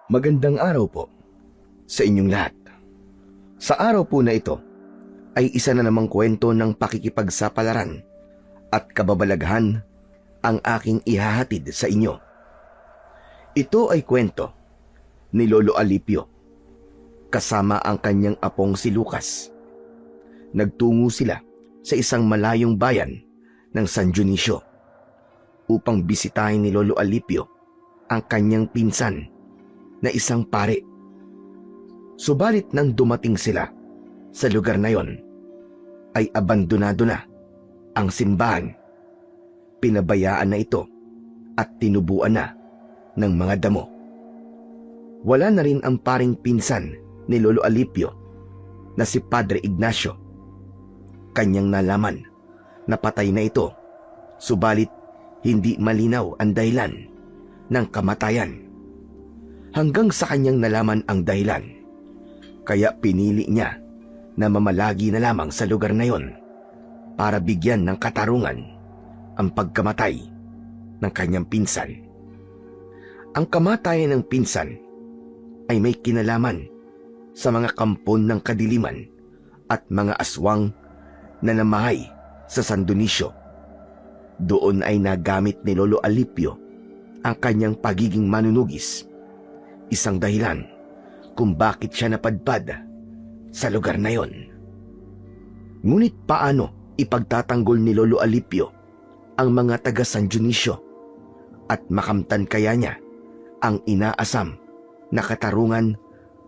Magandang araw po sa inyong lahat. Sa araw po na ito ay isa na namang kwento ng pakikipagsapalaran at kababalaghan ang aking ihahatid sa inyo. Ito ay kwento ni Lolo Alipio kasama ang kanyang apong si Lucas. Nagtungo sila sa isang malayong bayan ng San Dionisio upang bisitahin ni Lolo Alipio ang kanyang pinsan na isang pare. Subalit nang dumating sila sa lugar na yon, ay abandonado na ang simbahan. Pinabayaan na ito at tinubuan na ng mga damo. Wala na rin ang paring pinsan ni Lolo Alipio na si Padre Ignacio. Kanyang nalaman na patay na ito, subalit hindi malinaw ang dahilan ng kamatayan. Hanggang sa kanyang nalaman ang dahilan, kaya pinili niya na mamalagi na lamang sa lugar na yon para bigyan ng katarungan ang pagkamatay ng kanyang pinsan. Ang kamatayan ng pinsan ay may kinalaman sa mga kampon ng kadiliman at mga aswang na namahay sa San Dionisio. Doon ay nagamit ni Lolo Alipio ang kanyang pagiging manunugis, isang dahilan kung bakit siya napadpad sa lugar na yon. Ngunit paano ipagtatanggol ni Lolo Alipio ang mga taga San Dionisio at makamtan kaya niya ang inaasam na katarungan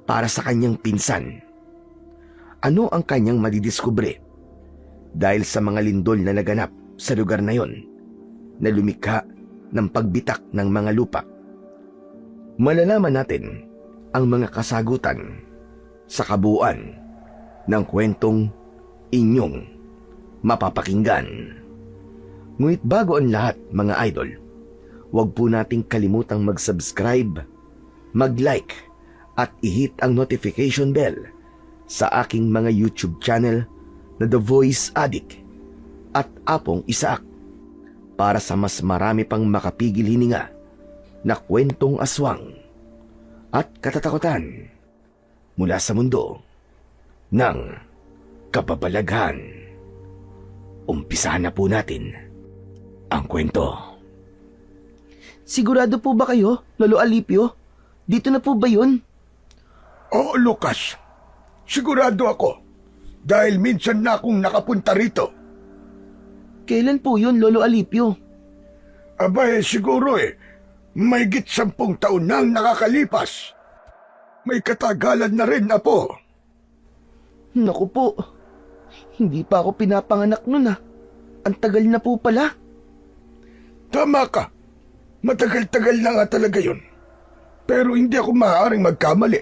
para sa kanyang pinsan? Ano ang kanyang madidiskubre dahil sa mga lindol na naganap sa lugar na yon na lumikha ng pagbitak ng mga lupa? Malalaman natin ang mga kasagutan sa kabuuan ng kwentong inyong mapapakinggan. Ngunit bago ang lahat, mga idol, huwag po nating kalimutang mag-subscribe, mag-like at i-hit ang notification bell sa aking mga YouTube channel na The Voice Addict at Apong Isaak para sa mas marami pang makapigil hininga na kwentong aswang at katatakutan mula sa mundo ng kababalaghan. Umpisahan na po natin ang kwento. Sigurado po ba kayo, Lolo Alipio? Dito na po ba yun? Oo, Lucas. Sigurado ako. Dahil minsan na akong nakapunta rito. Kailan po yun, Lolo Alipio? Abay, siguro mahigit 10 taon nang nakakalipas. May katagalan na rin, Apo. Naku po, hindi pa ako pinapanganak nun ah. Ang tagal na po pala. Tama ka. Matagal-tagal na nga talaga yun. Pero hindi ako maaaring magkamali.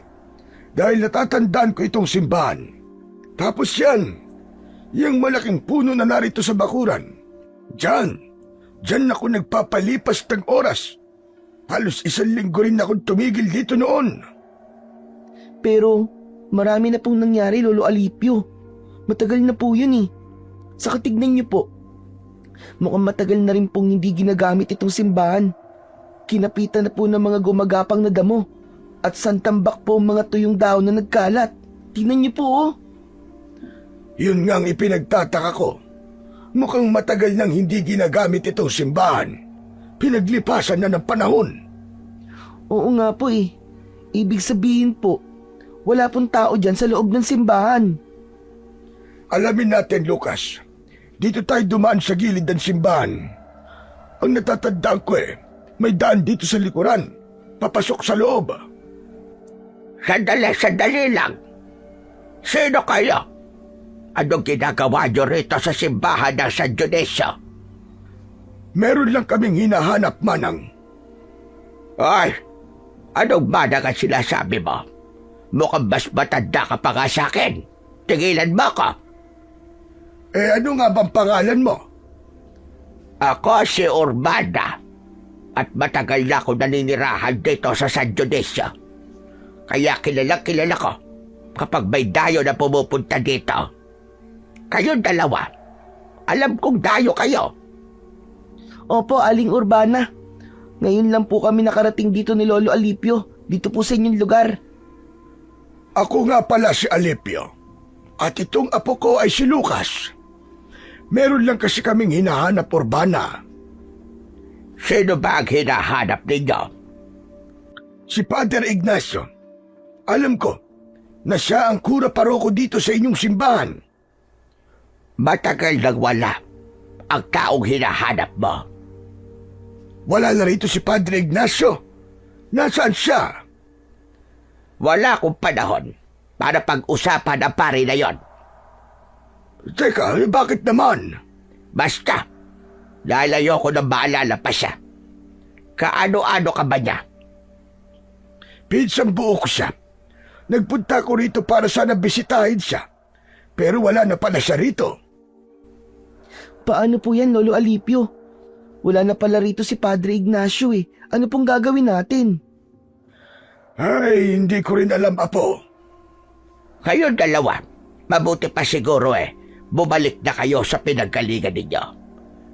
Dahil natatandaan ko itong simbahan. Tapos yung malaking puno na narito sa bakuran. Diyan ako nagpapalipas ng oras. Halos 1 linggo rin akong tumigil dito noon. Pero marami na pong nangyari, Lolo Alipio. Matagal na po yun eh. Saka tignan niyo po. Mukhang matagal na rin pong hindi ginagamit itong simbahan. Kinapitan na po ng mga gumagapang na damo. At santambak po ang mga tuyong daon na nagkalat. Tingnan niyo po oh. Yun nga ang ipinagtataka ko. Mukhang matagal nang hindi ginagamit itong simbahan. Pinaglipasan na ng panahon. Oo nga po eh. Ibig sabihin po, wala pong tao dyan sa loob ng simbahan. Alamin natin, Lucas. Dito tayo dumaan sa gilid ng simbahan. Ang natatandaan ko may daan dito sa likuran. Papasok sa loob. Sandali lang. Sino kayo? Anong ginagawa niyo rito sa simbahan ng San Dionisio? Meron lang kaming hinahanap, Manang. Ay, anong manang ang sinasabi mo? Mukhang mas matanda ka pa nga sa akin. Tigilan mo ko. Ano nga bang pangalan mo? Ako si Urbana. At matagal na ako naninirahan dito sa San Dionisio. Kaya kilala ko kapag may dayo na pumupunta dito. Kayong dalawa, alam kong dayo kayo. Opo, Aling Urbana. Ngayon lang po kami nakarating dito ni Lolo Alipio Dito po sa inyong lugar. Ako nga pala si Alipio. At itong apo ko ay si Lucas. Meron lang kasi kaming hinahanap, Urbana. Sino ba ang hinahanap ninyo? Si Father Ignacio. Alam ko na siya ang kura paroko dito sa inyong simbahan. Matagal nang wala ang taong hinahanap mo. Wala na rito si Padre Ignacio. Nasaan siya? Wala akong panahon para pag-usapan ang pari na yon. Teka, bakit naman? Basta, dahil ayoko na maalala pa siya. Kaano-ano ka ba niya? Pinsang buo ko siya. Nagpunta ko rito para sana bisitahin siya. Pero wala na pala siya rito. Paano po yan, Lolo Alipio? Wala na pala rito si Padre Ignacio eh. Ano pong gagawin natin? Ay, hindi ko rin alam, Apo. Kayong dalawa, mabuti pa siguro bumalik na kayo sa pinanggalingan ninyo.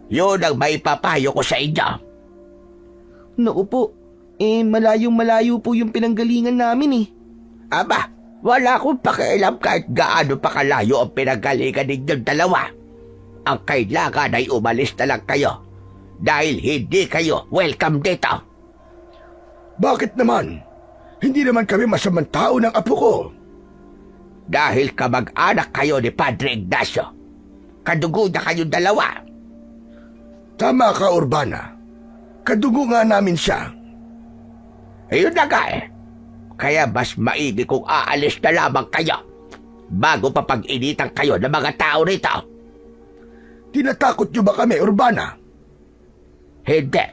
Yun ang maipapayo ko sa inyo. Naku po, malayong-malayo po yung pinanggalingan namin eh. Aba, wala akong pakialam kahit gaano pa kalayo ang pinanggalingan ninyong dalawa. Ang kailangan ay umalis na lang kayo dahil hindi kayo welcome dito. Bakit naman? Hindi naman kami masamang tao ng apo ko. Dahil kamag-anak kayo ni Padre Ignacio. Kadugo na kayong dalawa. Tama ka, Urbana. Kadugo nga namin siya. Ayun na nga Kaya mas maigi kung aalis na lamang kayo bago pa pag-initan kayo ng mga tao rito. Tinatakot niyo ba kami, Urbana? Hindi.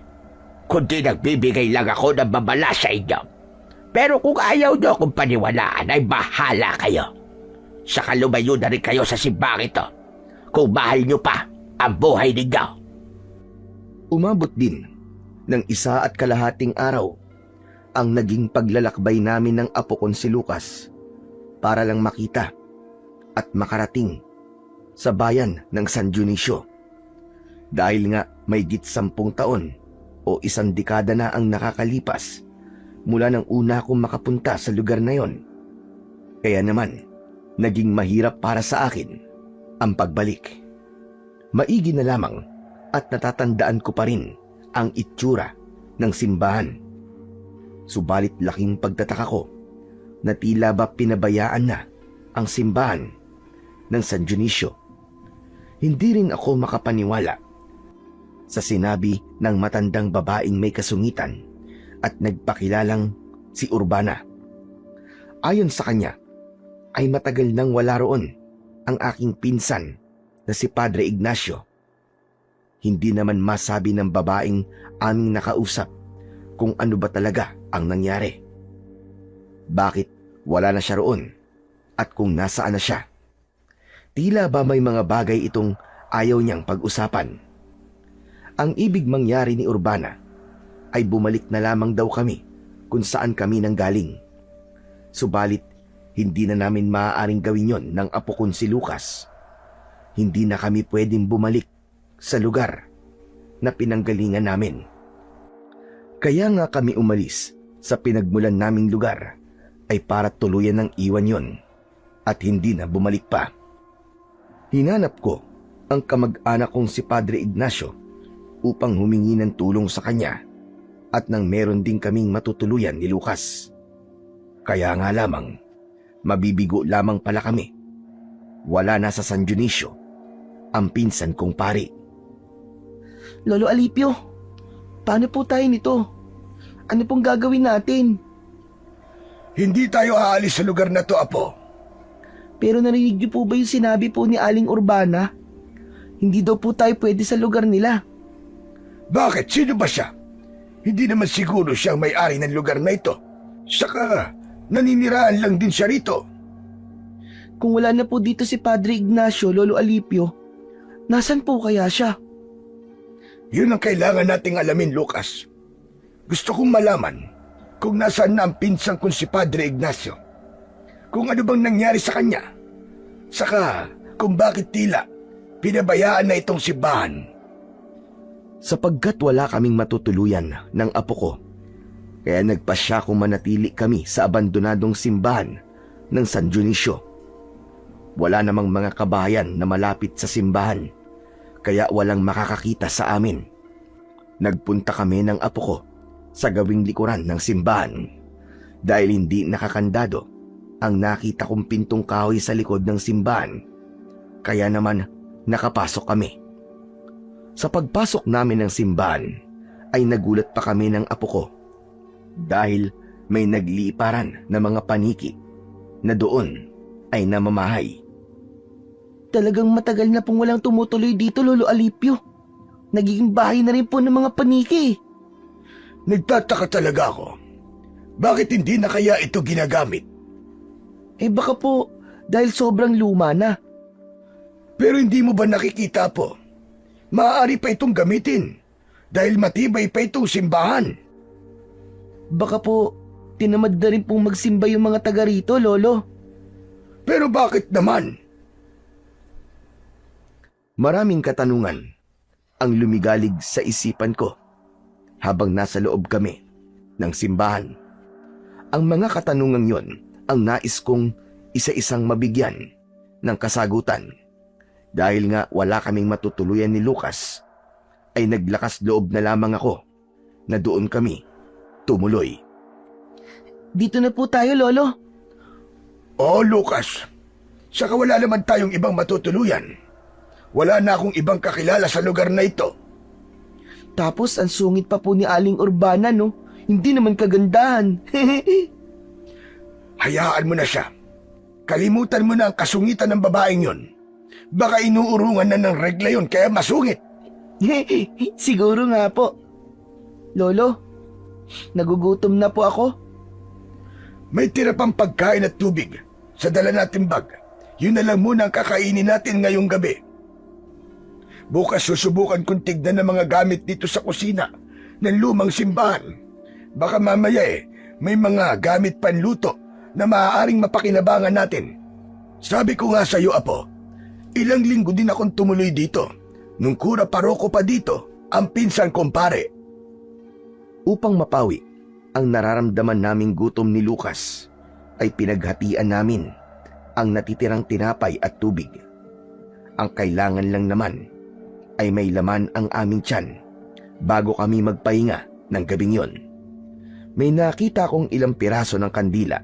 Kundi nagbibigay lang ako ng babala sa inyo. Pero kung ayaw niyo akong paniwalaan ay bahala kayo. Saka lumayo na rin kayo sa simbang ito kung mahal niyo pa ang buhay ninyo. Umabot din ng 1.5 araw ang naging paglalakbay namin ng apo kong si Lucas para lang makita at makarating sa bayan ng San Dionisio. Dahil nga may 10 taon o 1 dekada na ang nakakalipas mula nang una akong makapunta sa lugar na yon. Kaya naman, naging mahirap para sa akin ang pagbalik. Maigi na lamang at natatandaan ko pa rin ang itsura ng simbahan. Subalit laking pagtataka ko na tila ba pinabayaan na ang simbahan ng San Dionisio. Hindi rin ako makapaniwala sa sinabi ng matandang babaeng may kasungitan at nagpakilalang si Urbana. Ayon sa kanya, ay matagal nang wala roon ang aking pinsan na si Padre Ignacio. Hindi naman masabi ng babaeng aming nakausap kung ano ba talaga ang nangyari. Bakit wala na siya roon at kung nasaan na siya? Tila ba may mga bagay itong ayaw niyang pag-usapan? Ang ibig mangyari ni Urbana ay bumalik na lamang daw kami kung saan kami nanggaling. Subalit, hindi na namin maaaring gawin yon ng apo kong si Lucas. Hindi na kami pwedeng bumalik sa lugar na pinanggalingan namin. Kaya nga kami umalis sa pinagmulan naming lugar ay para tuluyan ng iwan yon at hindi na bumalik pa. Hinanap ko ang kamag-anak kong si Padre Ignacio upang humingi ng tulong sa kanya at nang meron din kaming matutuluyan ni Lucas. Kaya nga lamang, mabibigo lamang pala kami. Wala na sa San Dionisio ang pinsan kong pari. Lolo Alipio, paano po tayo nito? Ano pong gagawin natin? Hindi tayo aalis sa lugar na to, Apo. Pero narinig niyo po ba yung sinabi po ni Aling Urbana? Hindi daw po tayo pwede sa lugar nila. Bakit? Sino ba siya? Hindi naman siguro siyang may-ari ng lugar na ito. Saka, naniniraan lang din siya rito. Kung wala na po dito si Padre Ignacio, Lolo Alipio, nasan po kaya siya? Yun ang kailangan nating alamin, Lucas. Gusto kong malaman kung nasaan na ang pinsang kong si Padre Ignacio. Kung ano bang nangyari sa kanya. Saka, kung bakit tila pinabayaan na itong simbahan. Sapagkat wala kaming matutuluyan ng apo ko, Kaya nagpasya kung manatili kami sa abandonadong simbahan ng San Dionisio. Wala namang mga kabayan na malapit sa simbahan, kaya walang makakakita sa amin. Nagpunta kami ng apo ko sa gawing likuran ng simbahan dahil hindi nakakandado ang nakita kong pintong kahoy sa likod ng simbahan. Kaya naman nakapasok kami. Sa pagpasok namin ng simbahan ay nagulat pa kami ng apo ko dahil may nagliparan na mga paniki na doon ay namamahay. Talagang matagal na pong walang tumutuloy dito, Lolo Alipio. Nagiging bahay na rin po ng mga paniki. Nagtataka talaga ako. Bakit hindi na kaya ito ginagamit? Baka po dahil sobrang luma na. Pero hindi mo ba nakikita po? Maaari pa itong gamitin dahil matibay pa itong simbahan. Baka po tinamad na rin pong magsimba yung mga taga rito, Lolo. Pero bakit naman? Maraming katanungan ang lumigalig sa isipan ko habang nasa loob kami ng simbahan. Ang mga katanungang yon ang nais kong isa-isang mabigyan ng kasagutan. Dahil nga wala kaming matutuluyan ni Lucas, ay naglakas loob na lamang ako na doon kami tumuloy. Dito na po tayo, Lolo. Oh, Lucas. Saka wala naman tayong ibang matutuluyan. Wala na akong ibang kakilala sa lugar na ito. Tapos ang sungit pa po ni Aling Urbana, no? Hindi naman kagandahan. Hayaan mo na siya. Kalimutan mo na ang kasungitan ng babaeng yon. Baka inuurungan na ng regla yon kaya masungit. Siguro nga po. Lolo, nagugutom na po ako. May tira pang pagkain at tubig sa dala nating bag. Yun na lang muna ang kakainin natin ngayong gabi. Bukas susubukan kong tignan ng mga gamit dito sa kusina ng lumang simbahan. Baka mamaya may mga gamit panluto na maaaring mapakinabangan natin. Sabi ko nga sa iyo, Apo, ilang linggo din akong tumuloy dito. Nung kura paroko pa dito, ang pinsan kong pare. Upang mapawi ang nararamdaman naming gutom ni Lucas, ay pinaghatian namin ang natitirang tinapay at tubig. Ang kailangan lang naman ay may laman ang aming tiyan bago kami magpahinga ng gabing yon. May nakita kong ilang piraso ng kandila,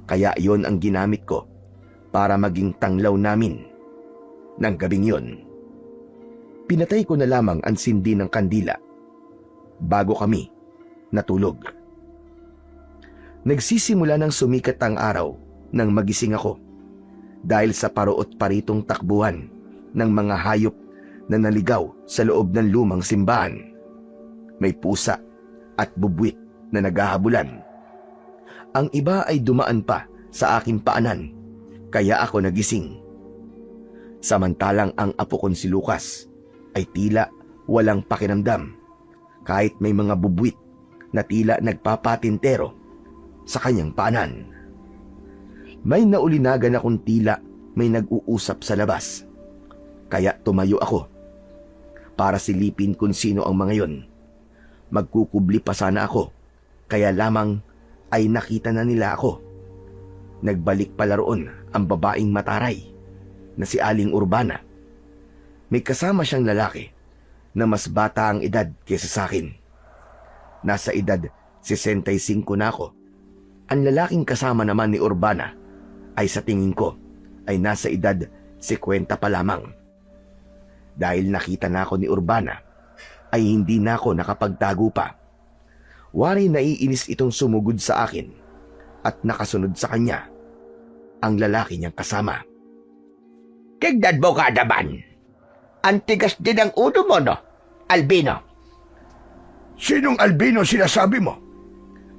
kaya yon ang ginamit ko para maging tanglaw namin ng gabing yon. Pinatay ko na lamang ang sindi ng kandila bago kami natulog. Nagsisimula ng sumikat ang araw nang magising ako dahil sa paruot paritong takbuhan ng mga hayop na naligaw sa loob ng lumang simbahan. May pusa at bubwit na naghahabulan. Ang iba ay dumaan pa sa aking paanan, kaya ako nagising. Samantalang ang apo kong si Lucas ay tila walang pakiramdam kahit may mga bubwit na tila nagpapatintero sa kanyang paanan. May naulinagan akong tila may nag-uusap sa labas, kaya tumayo ako para silipin kung sino ang mga yon. Magkukubli pa sana ako, kaya lamang ay nakita na nila ako. Nagbalik pala roon ang babaeng mataray na si Aling Urbana. May kasama siyang lalaki na mas bata ang edad kaysa sa akin. Nasa edad 65 na ako. Ang lalaking kasama naman ni Urbana ay sa tingin ko ay nasa edad 50 pa lamang. Dahil nakita na ako ni Urbana, ay hindi na ako nakapagtago pa. Wari naiinis itong sumugod sa akin at nakasunod sa kanya ang lalaki niyang kasama. Tignan mo ka naman. Ang tigas din ang ulo mo, no, Albino? Sinong Albino sinasabi mo?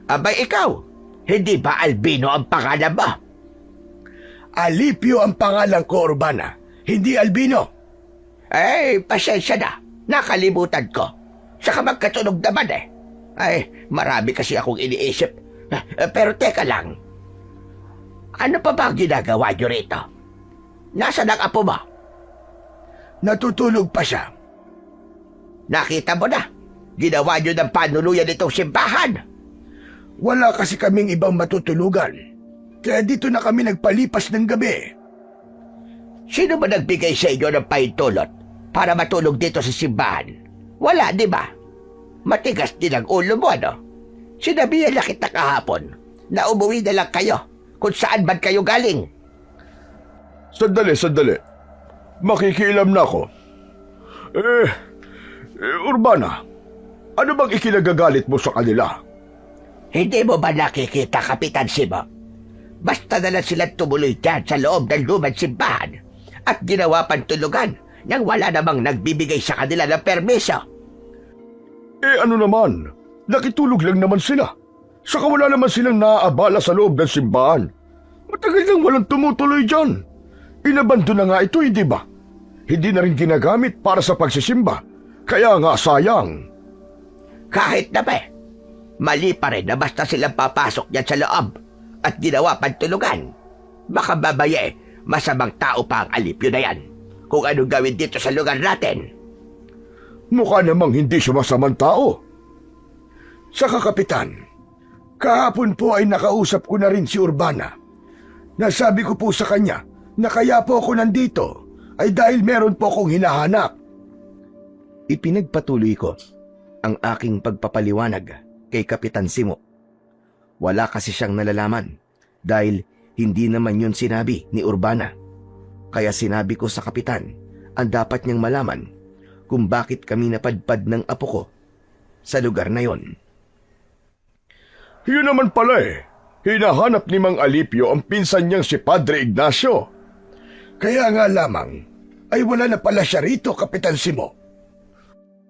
Abay ikaw, hindi ba Albino ang pangalan mo? Alipio ang pangalan ko, Urbana, hindi Albino. Pasensya na. Nakalimutan ko. Saka magkatunog naman marami kasi akong iniisip. Pero teka lang. Ano pa ba ang ginagawa nyo rito? Nasaan ang apo mo? Natutulog pa siya. Nakita mo na. Ginawa nyo ng panuluyan itong simbahan. Wala kasi kaming ibang matutulugan. Kaya dito na kami nagpalipas ng gabi. Sino ba nagbigay sa inyo ng pahintulot para matulog dito sa simbahan? Wala, di ba? Matigas din ang ulo mo, ano? Sinabihan na kita kahapon na umuwi na lang kayo kung saan man kayo galing. Sandali. Makikialam na ako. Urbana, ano bang ikinagagalit mo sa kanila? Hindi mo ba nakikita, Kapitan Simo? Basta na lang silang tumuloy dyan sa loob ng lumang simbahan at ginawa pang tulugan nang wala namang nagbibigay sa kanila ng permiso. Ano naman? Nakitulog lang naman sila. Saka wala naman silang naaabala sa loob ng simbahan. Matagal nang walang tumutuloy dyan. Inabando na nga ito, hindi ba? Hindi na rin ginagamit para sa pagsisimba. Kaya nga sayang. Kahit na ba, mali pa rin na basta silang papasok dyan sa loob at ginawa pang tulugan. Baka babaya masamang tao pa ang alipyo na yan kung anong gawin dito sa lugar natin. Mukha namang hindi siya masamang tao. Saka Kapitan, kahapon po ay nakausap ko na rin si Urbana. Nasabi ko po sa kanya na kaya po ako nandito ay dahil meron po akong hinahanap. Ipinagpatuloy ko ang aking pagpapaliwanag kay Kapitan Simo. Wala kasi siyang nalalaman dahil hindi naman yun sinabi ni Urbana. Kaya sinabi ko sa Kapitan ang dapat niyang malaman kung bakit kami napadpad ng apo ko sa lugar na yon. Yun naman pala hinahanap ni Mang Alipio ang pinsan niyang si Padre Ignacio. Kaya nga lamang ay wala na pala siya rito, Kapitan Simo.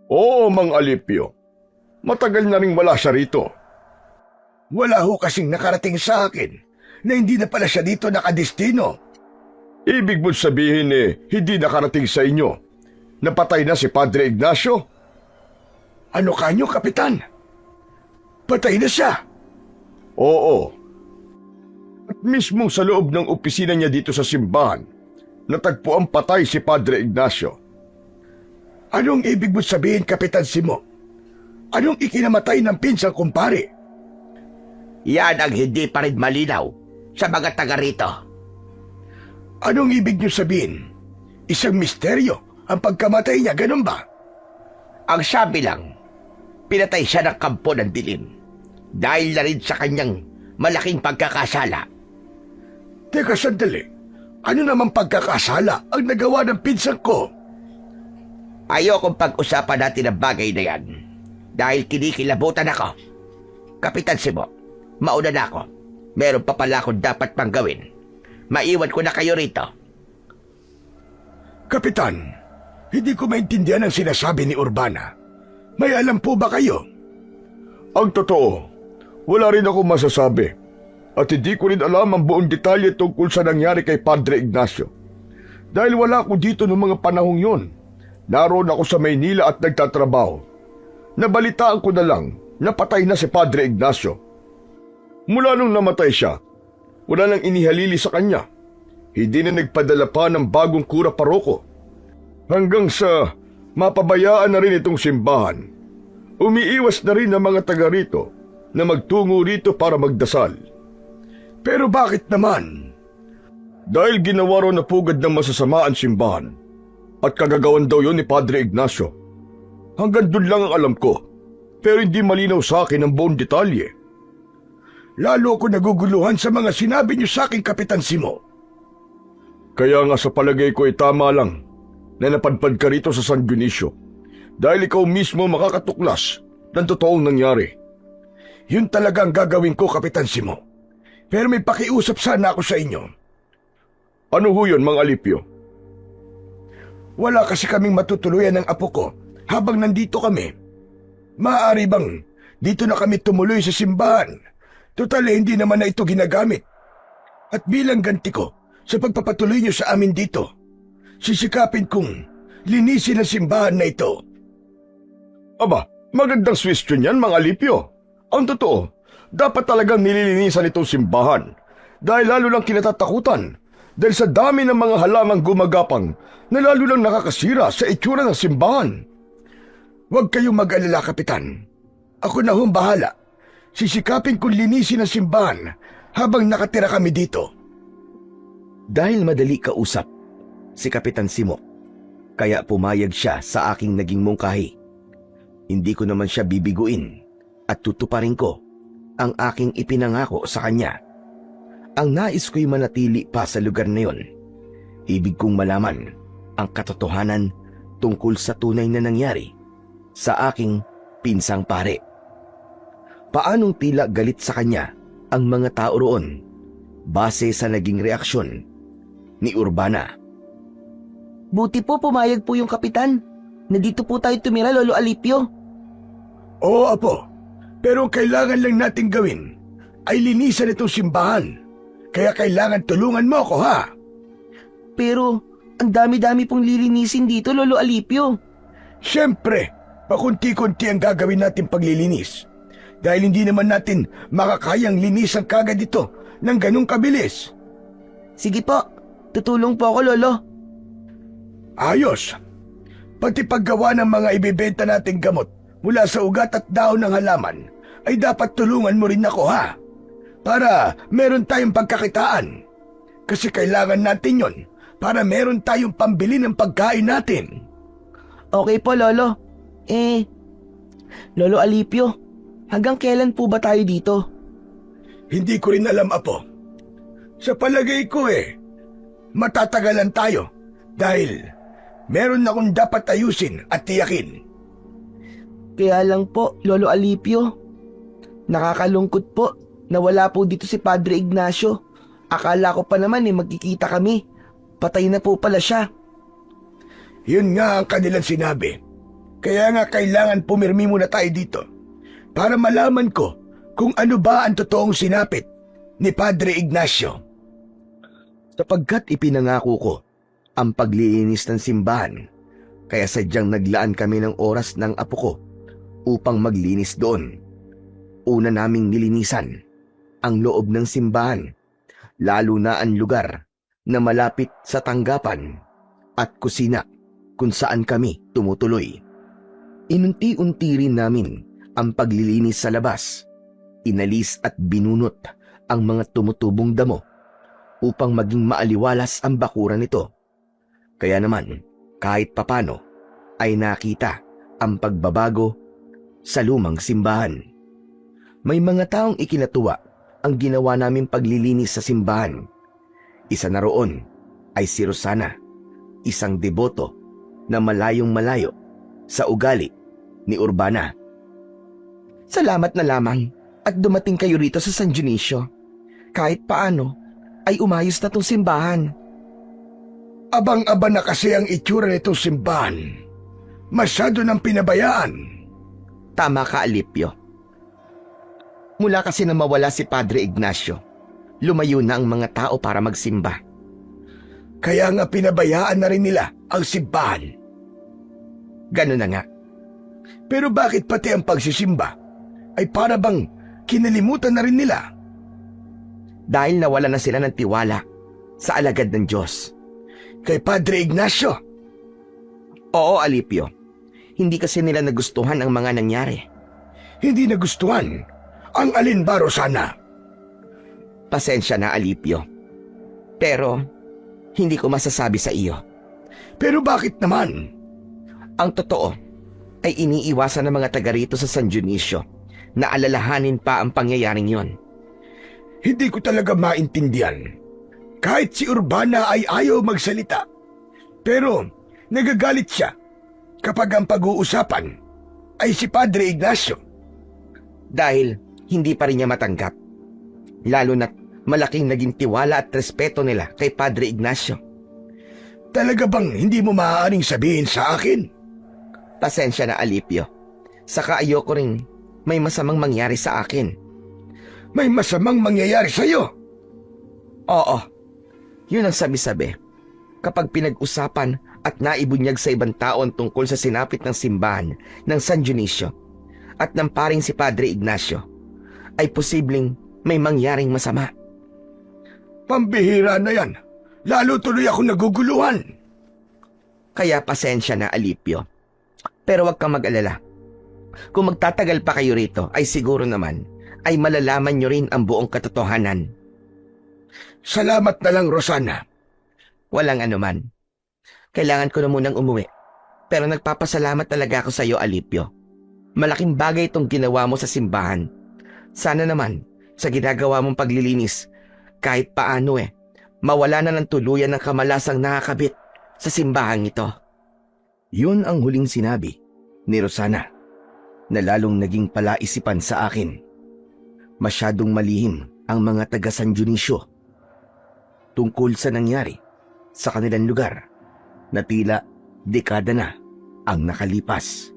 Oo, Mang Alipio. Matagal na rin wala siya rito. Wala ho kasing nakarating sa akin na hindi na pala siya dito nakadestino. Ibig mo sabihin hindi nakarating sa inyo. Napatay na si Padre Ignacio? Ano kanyo, Kapitan? Patay na siya? Oo. At mismo sa loob ng opisina niya dito sa simbahan, natagpo ang patay si Padre Ignacio. Anong ibig mo sabihin, Kapitan Simo? Anong ikinamatay ng pinsang kumpare? Yan ang hindi pa rin malinaw sa mga taga rito. Anong ibig niyo sabihin? Isang misteryo ang pagkamatay niya, ganun ba? Ang sabi lang, pinatay siya ng kampo ng dilim dahil na rin sa kanyang malaking pagkakasala. Teka sandali, ano naman pagkakasala ang nagawa ng pinsan ko? Ayokong pag-usapan natin ang bagay na yan dahil kinikilabutan ako. Kapitan Simo, mauna na ako. Meron pa pala akong dapat pang gawin. Maiwan ko na kayo rito. Kapitan, hindi ko maintindihan ang sinasabi ni Urbana. May alam po ba kayo? Ang totoo, wala rin ako masasabi. At hindi ko rin alam ang buong detalye tungkol sa nangyari kay Padre Ignacio. Dahil wala ako dito noong mga panahong yon. Naroon ako sa Maynila at nagtatrabaho. Nabalitaan ko na lang na patay na si Padre Ignacio. Mula nung namatay siya, wala nang inihalili sa kanya. Hindi na nagpadala pa ng bagong kura paroko. Hanggang sa mapabayaan na rin itong simbahan. Umiiwas na rin ang mga taga rito na magtungo rito para magdasal. Pero bakit naman? Dahil ginawa raw na pugad ng masasama ang simbahan at kagagawan daw yon ni Padre Ignacio. Hanggang dun lang ang alam ko, pero hindi malinaw sa akin ang buong detalye. Lalo ko naguguluhan sa mga sinabi niyo sa akin, Kapitan Simo. Kaya nga sa palagay ko ay tama lang na napadpad ka rito sa San Dionisio dahil ikaw mismo makakatuklas ng totoong nangyari. Yun talaga ang gagawin ko, Kapitan Simo. Pero may pakiusap sana ako sa inyo. Ano ho yun, Mang Alipio? Wala kasi kaming matutuluyan ng apo ko habang nandito kami. Maaari bang dito na kami tumuloy sa simbahan? Total hindi naman na ito ginagamit. At bilang ganti ko sa pagpapatuloy niyo sa amin dito, sisikapin kong linisin ang simbahan na ito. Aba, magandang suggestion yan, Mang Alipio. Ang totoo, dapat talagang nililinisan itong simbahan dahil lalo lang kinatatakutan dahil sa dami ng mga halamang gumagapang na lalo lang nakakasira sa itsura ng simbahan. Huwag kayong mag-alala, Kapitan. Ako na hong bahala. sisikapin kong linisin ang simbahan habang nakatira kami dito. Dahil madali kausap si Kapitan Simo, kaya pumayag siya sa aking naging mungkahi. Hindi ko naman siya bibiguin at tutuparin ko ang aking ipinangako sa kanya. Ang nais ko'y manatili pa sa lugar na yon. Ibig kong malaman ang katotohanan tungkol sa tunay na nangyari sa aking pinsang pare. Paanong tila galit sa kanya ang mga tao roon base sa naging reaksyon ni Urbana. Buti po pumayag po yung kapitan. Na dito po tayo tumira, Lolo Alipio. Oo, Apo. Pero ang kailangan lang natin gawin ay linisan itong simbahan. Kaya kailangan tulungan mo ako, ha? Pero ang dami-dami pong lilinisin dito, Lolo Alipio. Siyempre, pakunti-kunti ang gagawin natin paglilinis. Dahil hindi naman natin makakayang linisan kagad ito ng ganong kabilis. Sige po, tutulong po ako, Lolo. Ayos. Pati paggawa ng mga ibibenta nating gamot mula sa ugat at dahon ng halaman ay dapat tulungan mo rin ako, ha? Para meron tayong pagkakitaan. Kasi kailangan natin yon para meron tayong pambili ng pagkain natin. Okay po, Lolo. Lolo Alipio, hanggang kailan po ba tayo dito? Hindi ko rin alam, Apo. Sa palagay ko matatagalan tayo dahil meron akong dapat ayusin at tiyakin. Kaya lang po, Lolo Alipio, nakakalungkot po na wala po dito si Padre Ignacio. Akala ko pa naman magkikita kami. Patay na po pala siya. Yun nga ang kanilang sinabi. Kaya nga kailangan pumirmi muna tayo dito para malaman ko kung ano ba ang totoong sinapit ni Padre Ignacio. Sapagkat ipinangako ko ang paglilinis ng simbahan, kaya sadyang naglaan kami ng oras ng apo ko upang maglinis doon. Una naming nilinisan ang loob ng simbahan, lalo na ang lugar na malapit sa tanggapan at kusina kung saan kami tumutuloy. Inunti-unti rin namin ang paglilinis sa labas. Inalis at binunot ang mga tumutubong damo upang maging maaliwalas ang bakuran nito. Kaya naman, kahit papano, ay nakita ang pagbabago sa lumang simbahan. May mga taong ikinatuwa ang ginawa naming paglilinis sa simbahan. Isa na roon ay si Rosana, isang deboto na malayong malayo sa ugali ni Urbana. Salamat na lamang at dumating kayo rito sa San Dionisio. Kahit paano ay umayos na tong simbahan. Abang-aba na kasi ang itsura nitong simbahan. Masyado nang pinabayaan. Tama ka, Alipio. Mula kasi na mawala si Padre Ignacio, lumayo na ang mga tao para magsimba. Kaya nga pinabayaan na rin nila ang simbahan. Ganun na nga. Pero bakit pati ang pagsisimba ay para bang kinalimutan na rin nila? Dahil nawala na sila ng tiwala sa alagad ng Diyos. Kay Padre Ignacio? Oo, Alipio. Hindi kasi nila nagustuhan ang mga nangyari. Hindi nagustuhan ang alin ba, Rosana? Pasensya na, Alipio. Pero hindi ko masasabi sa iyo. Pero bakit naman? Ang totoo ay iniiwasan ng mga taga rito sa San Dionisio na alalahanin pa ang pangyayaring yon. Hindi ko talaga maintindihan. Kahit si Urbana ay ayaw magsalita. Pero nagagalit siya kapag ang pag-uusapan ay si Padre Ignacio. Dahil hindi pa rin niya matanggap. Lalo na't malaking naging tiwala at respeto nila kay Padre Ignacio. Talaga bang hindi mo maaaring sabihin sa akin? Pasensya na, Alipio. Saka ayoko rin may masamang mangyari sa akin. May masamang mangyayari sa'yo? Oo. Yun ang sabi-sabi. Kapag pinag-usapan at naibunyag sa ibang tao ang tungkol sa sinapit ng simbahan ng San Dionisio at ng paring si Padre Ignacio, ay posibleng may mangyaring masama. Pambihira na yan. Lalo tuloy ako naguguluhan. Kaya pasensya na, Alipio. Pero wag kang mag-alala. Kung magtatagal pa kayo rito, ay siguro naman ay malalaman nyo rin ang buong katotohanan. Salamat na lang, Rosana. Walang anuman. Kailangan ko na munang umuwi. Pero nagpapasalamat talaga ako sa iyo, Alipio. Malaking bagay itong ginawa mo sa simbahan. Sana naman, sa ginagawa mong paglilinis, kahit paano mawala na ng tuluyan ng kamalasang nakakabit sa simbahang ito. Yun ang huling sinabi ni Rosana na lalong naging palaisipan sa akin. Masyadong malihim ang mga taga San Dionisio tungkol sa nangyari sa kanilang lugar na tila dekada na ang nakalipas.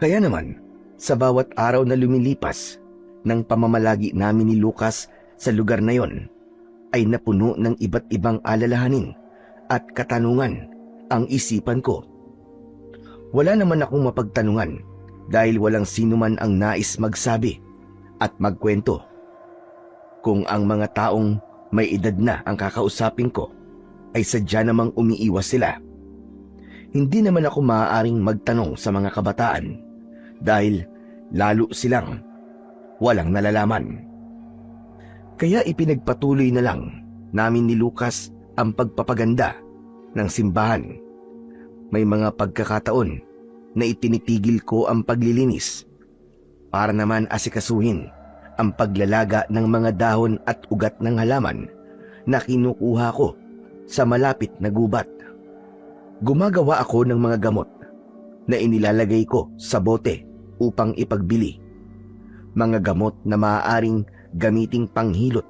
Kaya naman, sa bawat araw na lumilipas ng pamamalagi namin ni Lucas sa lugar na yon, ay napuno ng iba't ibang alalahanin at katanungan ang isipan ko. Wala naman akong mapagtanungan dahil walang sino man ang nais magsabi at magkwento. Kung ang mga taong may edad na ang kakausapin ko ay sadya namang umiiwas sila, hindi naman ako maaaring magtanong sa mga kabataan dahil lalo silang walang nalalaman. Kaya ipinagpatuloy na lang namin ni Lucas ang pagpapaganda ng simbahan. May mga pagkakataon na itinitigil ko ang paglilinis para naman asikasuhin ang paglalaga ng mga dahon at ugat ng halaman na kinukuha ko sa malapit na gubat. Gumagawa ako ng mga gamot na inilalagay ko sa bote upang ipagbili. Mga gamot na maaaring gamiting panghilot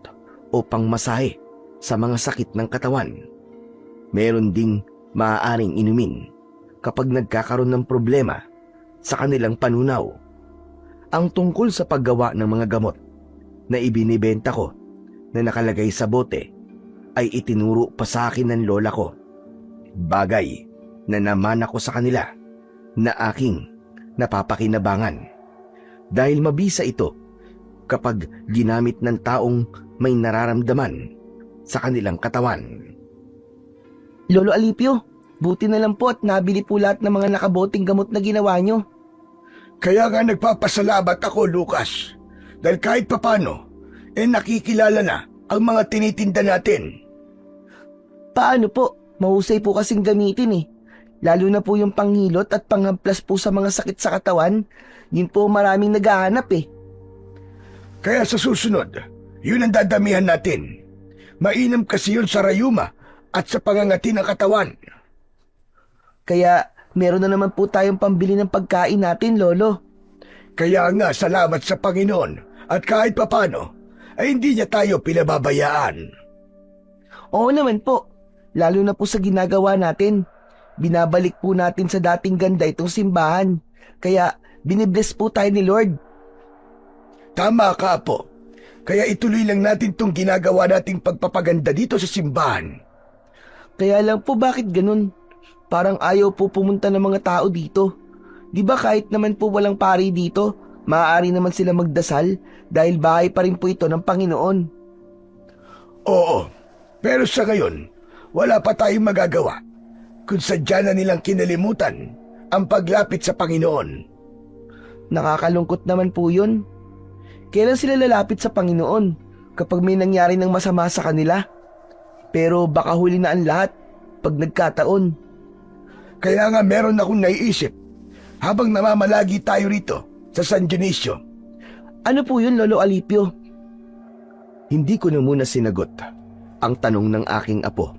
o pangmasahe sa mga sakit ng katawan. Meron ding maaaring inumin kapag nagkakaroon ng problema sa kanilang panunaw. Ang tungkol sa paggawa ng mga gamot na ibinibenta ko na nakalagay sa bote ay itinuro pa sa akin ng lola ko. Bagay na naman ako sa kanila na aking napapakinabangan dahil mabisa ito kapag ginamit ng taong may nararamdaman sa kanilang katawan. Lolo Alipio, buti na lang po at nabili po lahat ng mga nakaboting gamot na ginawa nyo. Kaya nga nagpapasalamat ako, Lucas. Dahil kahit papano, nakikilala na ang mga tinitinda natin. Paano po? Mahusay po kasing gamitin. Lalo na po yung panghilot at panghamplas po sa mga sakit sa katawan. Yun po maraming naghahanap. Kaya sa susunod, yun ang dadamihan natin. Mainam kasi yun sa rayuma at sa pangangati ng katawan. Kaya meron na naman po tayong pambili ng pagkain natin, Lolo. Kaya nga salamat sa Panginoon at kahit papano ay hindi niya tayo pinababayaan. Oo naman po, lalo na po sa ginagawa natin. Binabalik po natin sa dating ganda itong simbahan. Kaya binibless po tayo ni Lord. Tama ka, Apo. Kaya ituloy lang natin tong ginagawa nating pagpapaganda dito sa simbahan. Kaya lang po bakit ganun? Parang ayaw po pumunta ng mga tao dito. Di ba kahit naman po walang pari dito, maaari naman sila magdasal dahil bahay pa rin po ito ng Panginoon. Oo, pero sa ngayon, wala pa tayong magagawa kung sadya na nilang kinalimutan ang paglapit sa Panginoon. Nakakalungkot naman po yun. Kailan sila lalapit sa Panginoon kapag may nangyari ng masama sa kanila? Pero baka huli na ang lahat pag nagkataon. Kaya nga meron akong naiisip habang namamalagi tayo rito sa San Dionisio. Ano po yun, Lolo Alipio? Hindi ko na muna sinagot ang tanong ng aking apo.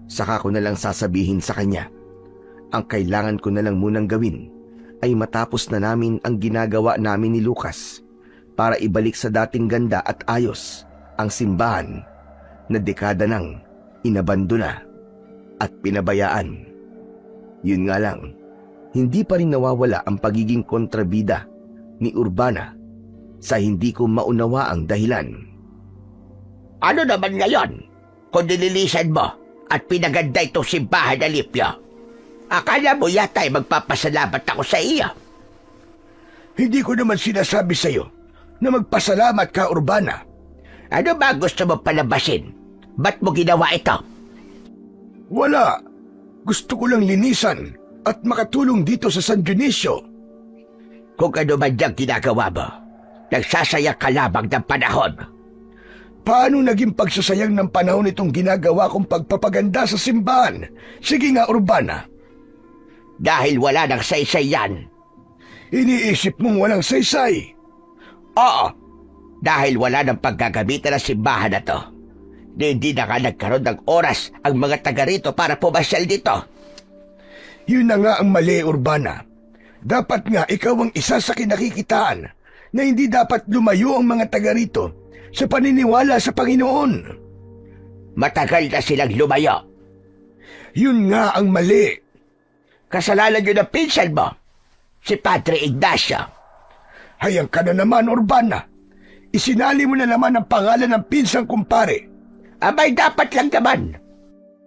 Saka ko na lang sasabihin sa kanya. Ang kailangan ko na lang munang gawin ay matapos na namin ang ginagawa namin ni Lucas para ibalik sa dating ganda at ayos ang simbahan na dekada nang inabandona at pinabayaan. Yun nga lang, hindi pa rin nawawala ang pagiging kontrabida ni Urbana sa hindi ko maunawa ang dahilan. Ano naman ngayon kung nililisan mo at pinaganda itong simbahan, Alipio? Akala mo yata ay magpapasalamat ako sa iyo. Hindi ko naman sinasabi sa iyo na magpasalamat ka, Urbana. Ano ba gusto mo palabasin? Ba't mo ginawa ito? Wala. Gusto ko lang linisan at makatulong dito sa San Dionisio. Kung ano man diyang ginagawa mo, Nagsasayang ka lamang ng panahon. Paano naging pagsasayang ng panahon itong ginagawa kong pagpapaganda sa simbahan? Sige nga, Urbana. Dahil wala nang saysay yan. Iniisip mong walang saysay. Oo, dahil wala nang paggagamitan ng simbahan na to. Hindi na nga nagkaroon ng oras ang mga taga rito para pumasyal dito. Yun na nga ang mali, Urbana. Dapat nga ikaw ang isa sa kinakikitaan na hindi dapat lumayo ang mga taga rito sa paniniwala sa Panginoon. Matagal na silang lumayo. Yun nga ang mali. Kasalanan yun ng pinsan mo, si Padre Ignacio. Hayang ka na naman, Urbana. Isinali mo na naman ang pangalan ng pinsang kumpare. Abay, dapat lang naman.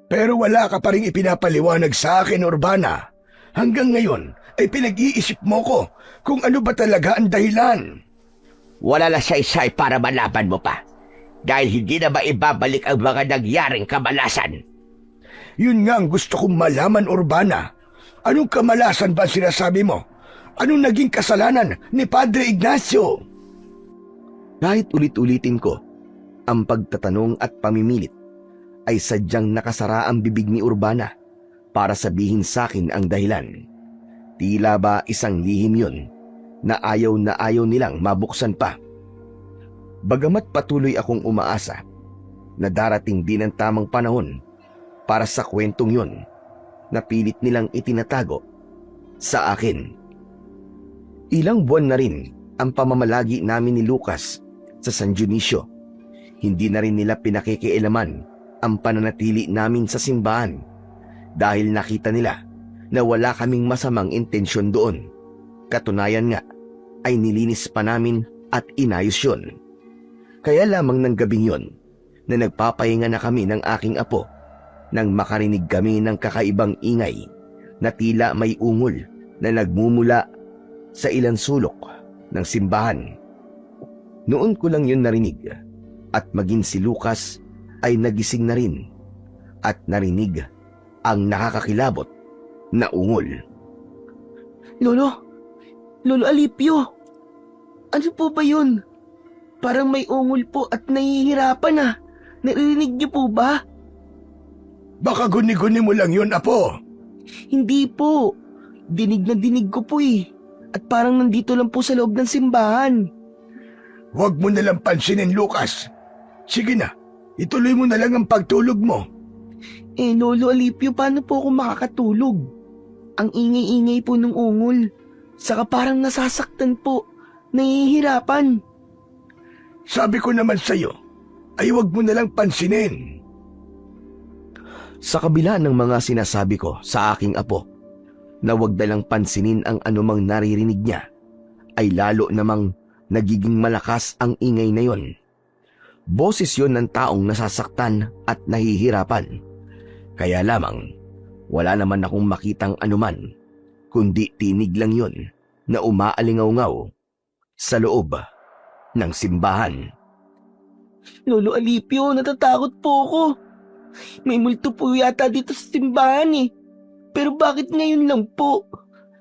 Pero wala ka pa rin ipinapaliwanag sa akin, Urbana. Hanggang ngayon ay pinag-iisip mo ko kung ano ba talaga ang dahilan. Wala na saysay para malaman mo pa. Dahil hindi na maibabalik ang mga nangyaring kamalasan. Yun nga ang gusto kong malaman, Urbana. Anong kamalasan ba sinasabi mo? Anong naging kasalanan ni Padre Ignacio? Kahit ulit-ulitin ko, ang pagtatanong at pamimilit ay sadyang nakasara ang bibig ni Urbana para sabihin sa akin ang dahilan. Tila ba isang lihim yun na ayaw nilang mabuksan pa. Bagamat patuloy akong umaasa na darating din ang tamang panahon para sa kwentong yun na pilit nilang itinatago sa akin. Ilang buwan na rin ang pamamalagi namin ni Lucas sa San Dionisio. Hindi na rin nila pinakikialaman ang pananatili namin sa simbahan dahil nakita nila na wala kaming masamang intensyon doon. Katunayan nga ay nilinis pa namin at inayos yun. Kaya lamang ng gabing yun na nagpapahinga na kami ng aking apo nang makarinig kami ng kakaibang ingay na tila may ungol na nagmumula sa ilang sulok ng simbahan. Noon ko lang yun narinig at maging si Lucas ay nagising na rin at narinig ang nakakakilabot na ungol. Lolo Alipio, ano po ba yun? Parang may ungol po at nahihirapan na. Narinig niyo po ba? Baka guni-guni mo lang yun, Apo. Hindi po. Dinig na dinig ko po eh. At parang nandito lang po sa loob ng simbahan. Huwag mo nalang pansinin, Lucas. Sige na, ituloy mo na lang ang pagtulog mo. Lolo Alipio, paano po ako makakatulog? Ang ingay-ingay po ng ungol. Saka parang nasasaktan po. Nahihirapan. Sabi ko naman sa'yo, ay huwag mo nalang pansinin. Sa kabila ng mga sinasabi ko sa aking apo na huwag dalang pansinin ang anumang naririnig niya, ay lalo namang nagiging malakas ang ingay na yon. Boses yon ng taong nasasaktan at nahihirapan. Kaya lamang, wala naman akong makitang anuman, kundi tinig lang yon na umaalingaw-ngaw sa loob ng simbahan. Lolo Alipio, natatakot po ako. May multo po yata dito sa simbahan eh. Pero bakit ngayon lang po?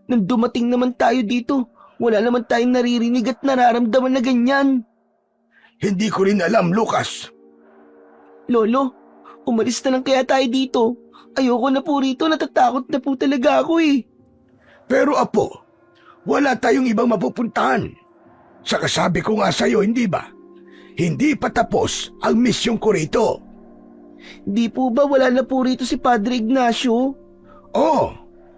Nang dumating naman tayo dito, wala naman tayong naririnig at nararamdaman na ganyan. Hindi ko rin alam, Lucas. Lolo, umalis na lang kaya tayo dito. Ayoko na po rito, natatakot na po talaga ako eh. Pero Apo, wala tayong ibang mapupuntahan. Saka sabi ko nga sa'yo, hindi ba? Hindi pa tapos ang misyon ko rito. Di po ba wala na po rito si Padre Ignacio? Oo,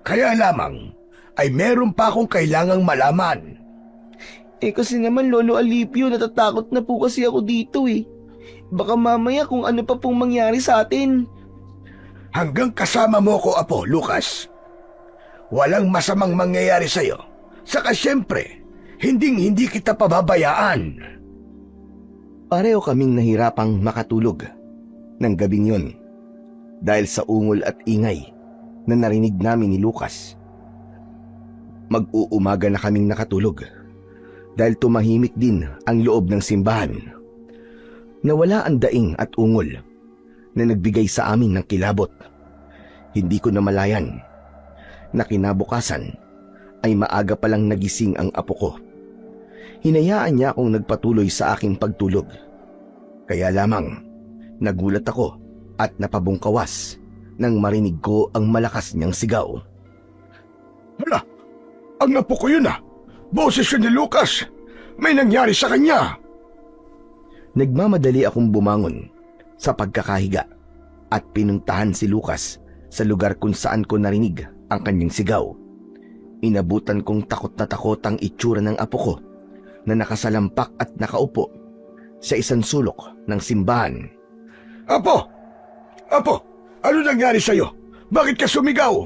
kaya lamang ay meron pa akong kailangang malaman. Kasi naman Lolo Alipio, natatakot na po kasi ako dito eh. Baka mamaya kung ano pa pong mangyari sa atin. Hanggang kasama mo ko, Apo, Lucas. Walang masamang mangyayari sa'yo. Saka siyempre, hindi kita pababayaan. Pareho kaming nahirapang makatulog ng gabing yun dahil sa ungol at ingay na narinig namin ni Lucas. Mag-uumaga na kaming nakatulog dahil tumahimik din ang loob ng simbahan. Nawala ang daing at ungol na nagbigay sa amin ng kilabot. Hindi ko namalayan na kinabukasan ay maaga palang nagising ang apo ko. Hinayaan niya akong nagpatuloy sa aking pagtulog. Kaya lamang, nagulat ako at napabungkawas nang marinig ko ang malakas niyang sigaw. Hala, ang apo ko yun ah. Boses yun ni Lucas. May nangyari sa kanya. Nagmamadali akong bumangon sa pagkakahiga at pinuntahan si Lucas sa lugar kung saan ko narinig ang kanyang sigaw. Inabutan kong takot na takot ang itsura ng apo ko na nakasalampak at nakaupo sa isang sulok ng simbahan. Apo! Apo! Ano nangyari sa'yo? Bakit ka sumigaw?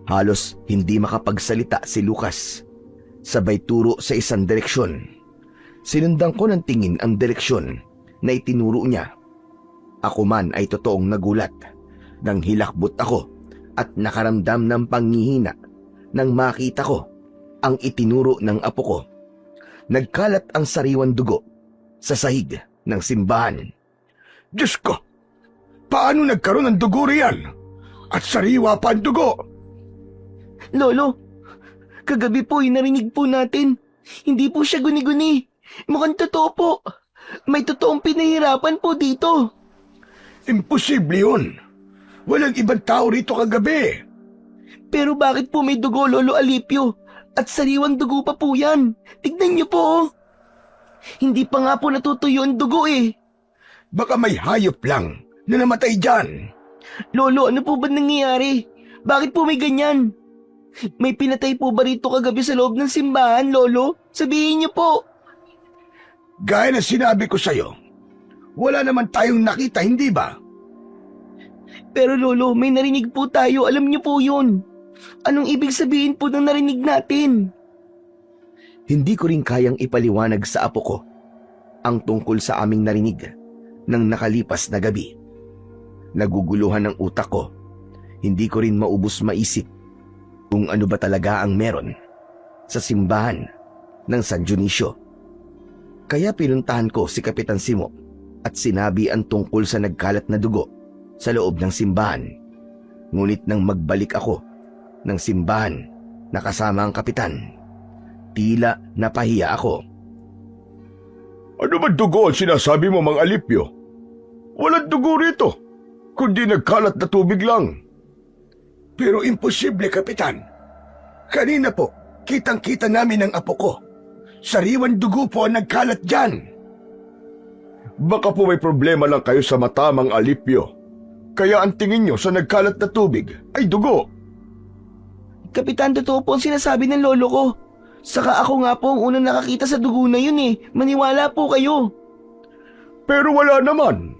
Halos hindi makapagsalita si Lucas. Sabay turo sa isang direksyon. Sinundan ko ng tingin ang direksyon na itinuro niya. Ako man ay totoong nagulat nang hilakbot ako at nakaramdam ng panghihina nang makita ko ang itinuro ng apo ko. Nagkalat ang sariwang dugo sa sahig ng simbahan. Diyos ko! Paano nagkaroon ng dugo riyan? At sariwa pa ang dugo? Lolo, kagabi po narinig po natin. Hindi po siya guni-guni. Mukhang totoo po. May totoong pinahirapan po dito. Imposible yun. Walang ibang tao rito kagabi. Pero bakit po may dugo, Lolo Alipio? At sariwang dugo pa po yan. Tignan niyo po. Oh. Hindi pa nga po natutuyo ang dugo eh. Baka may hayop lang na namatay dyan. Lolo, ano po ba nangyayari? Bakit po may ganyan? May pinatay po ba rito kagabi sa loob ng simbahan, Lolo? Sabihin niyo po. Gaya na sinabi ko sa'yo, wala naman tayong nakita, hindi ba? Pero Lolo, may narinig po tayo. Alam niyo po yun. Anong ibig sabihin po ng narinig natin? Hindi ko rin kayang ipaliwanag sa apo ko ang tungkol sa aming narinig ng nakalipas na gabi. Naguguluhan ang utak ko. Hindi ko rin maubos maisip kung ano ba talaga ang meron sa simbahan ng San Dionisio. Kaya pinuntahan ko si Kapitan Simo at sinabi ang tungkol sa nagkalat na dugo sa loob ng simbahan. Ngunit nang magbalik ako ng simbahan na kasama ang kapitan, tila napahiya ako. Ano ba dugo ang sinasabi mo, Mang Alipio? Walang dugo rito, kundi nagkalat na tubig lang. Pero imposible, Kapitan. Kanina po, kitang-kita namin ang apo ko. Sariwan dugo po ang nagkalat dyan. Baka po may problema lang kayo sa mata, Mang Alipio. Kaya ang tingin nyo sa nagkalat na tubig ay dugo. Kapitan, totoo po ang sinasabi ng lolo ko. Saka ako nga po ang unang nakakita sa dugo na yun eh. Maniwala po kayo. Pero wala naman.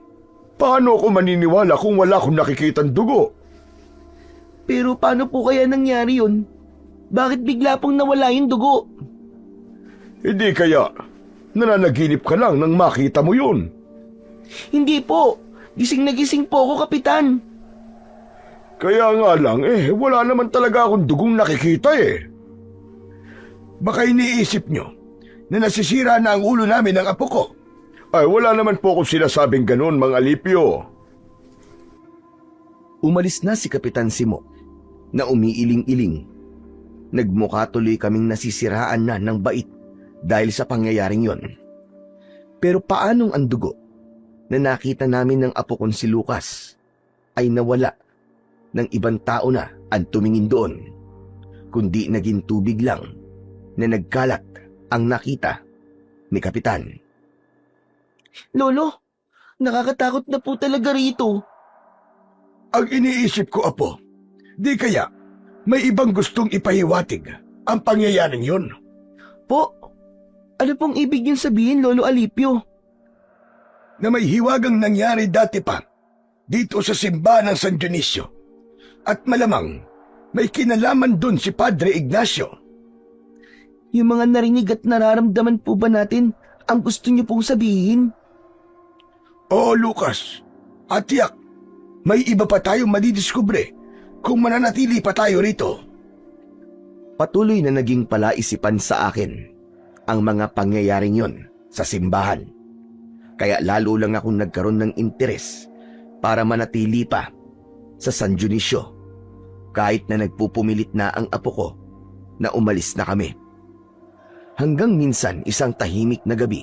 Paano ako maniniwala kung wala akong nakikitang dugo? Pero paano po kaya nangyari yun? Bakit bigla pong nawala yung dugo? Hindi kaya nananaginip ka lang nang makita mo yun. Hindi po. Gising na gising po ako, Kapitan. Kaya nga lang wala naman talaga akong dugong nakikita eh. Baka iniisip nyo na nasisira na ang ulo namin ng apo ko. Ay, wala naman po akong sinasabing ganun, Mang Alipio. Umalis na si Kapitan Simo na umiiling-iling. Nagmukha tuloy kaming nasisiraan na ng bait dahil sa pangyayaring yon. Pero paanong ang dugo na nakita namin ng apo kong si Lucas ay nawala ng ibang tao na ang tumingin doon, kundi naging tubig lang na nagkalat ang nakita ni Kapitan. Lolo, nakakatakot na po talaga rito. Ang iniisip ko, Apo, di kaya may ibang gustong ipahiwatig ang pangyayaring yun? Po, ano pong ibig niyong sabihin, Lolo Alipio? Na may hiwagang nangyari dati pa dito sa simbahan ng San Dionisio. At malamang may kinalaman dun si Padre Ignacio. Yung mga narinig at nararamdaman po ba natin ang gusto niyo pong sabihin? Oo, Lucas. At tiyak, may iba pa tayong madidiskubre kung mananatili pa tayo rito. Patuloy na naging palaisipan sa akin ang mga pangyayaring yon sa simbahan. Kaya lalo lang akong nagkaroon ng interes para manatili pa sa San Dionisio kahit na nagpupumilit na ang apo ko na umalis na kami. Hanggang minsan isang tahimik na gabi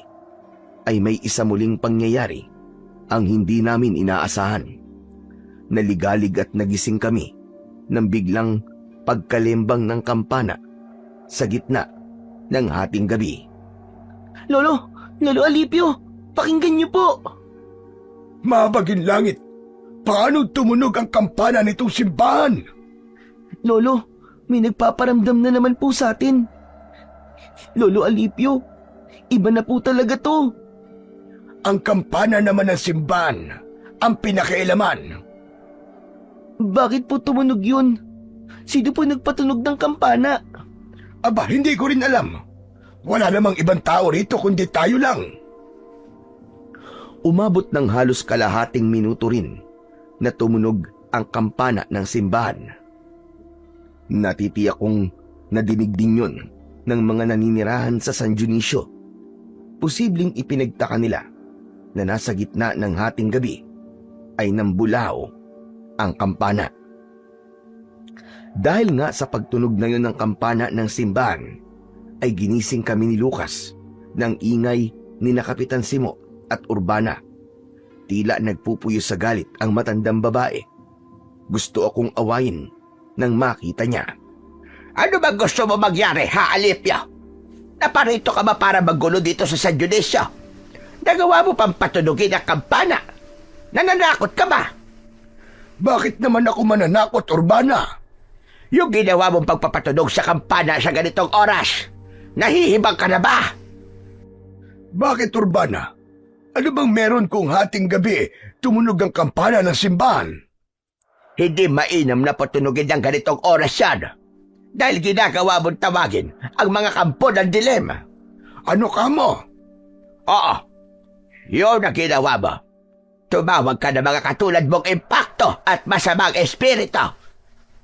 ay may isa muling pangyayari ang hindi namin inaasahan. Naligalig at nagising kami ng biglang pagkalembang ng kampana sa gitna ng hating gabi. Lolo Alipio, pakinggan niyo po. Mabagin langit, paano tumunog ang kampana nitong simbahan? Lolo, may nagpaparamdam na naman po sa atin. Lolo Alipio, iba na po talaga to. Ang kampana naman ng simbahan ang pinakialaman. Bakit po tumunog yun? Sino po nagpatunog ng kampana? Aba, hindi ko rin alam. Wala namang ibang tao rito kundi tayo lang. Umabot ng halos kalahating minuto rin na tumunog ang kampana ng simbahan. Natitiyak kong nadinig din yun ng mga naninirahan sa San Dionisio. Posibleng ipinagtaka nila na nasa gitna ng hating gabi ay nambulao ang kampana. Dahil nga sa pagtunog na yun ng kampana ng simbahan, ay ginising kami ni Lucas ng ingay ni na Kapitan Simo at Urbana. Tila nagpupuyo sa galit ang matandang babae. Gusto akong awayin nang makita niya. Ano ba gusto mo magyari, ha, Alipio? Naparito ka ba para magulo dito sa San Dionisio? Nagawa mo pang patunugin ang kampana? Nananakot ka ba? Bakit naman ako mananakot, Urbana? Yung ginawa mong pagpapatunog sa kampana sa ganitong oras, nahihibang ka na ba? Bakit, Urbana? Ano bang meron kung hating gabi tumunog ang kampana ng simbahan? Hindi mainam na patunugin ang ganitong oras yan. Dahil ginagawa mong tawagin ang mga kampo ng dilema. Ano ka mo? Oo, yun ang ginawa mo. Tumawag ka ng mga katulad mong impakto at masamang espiritu.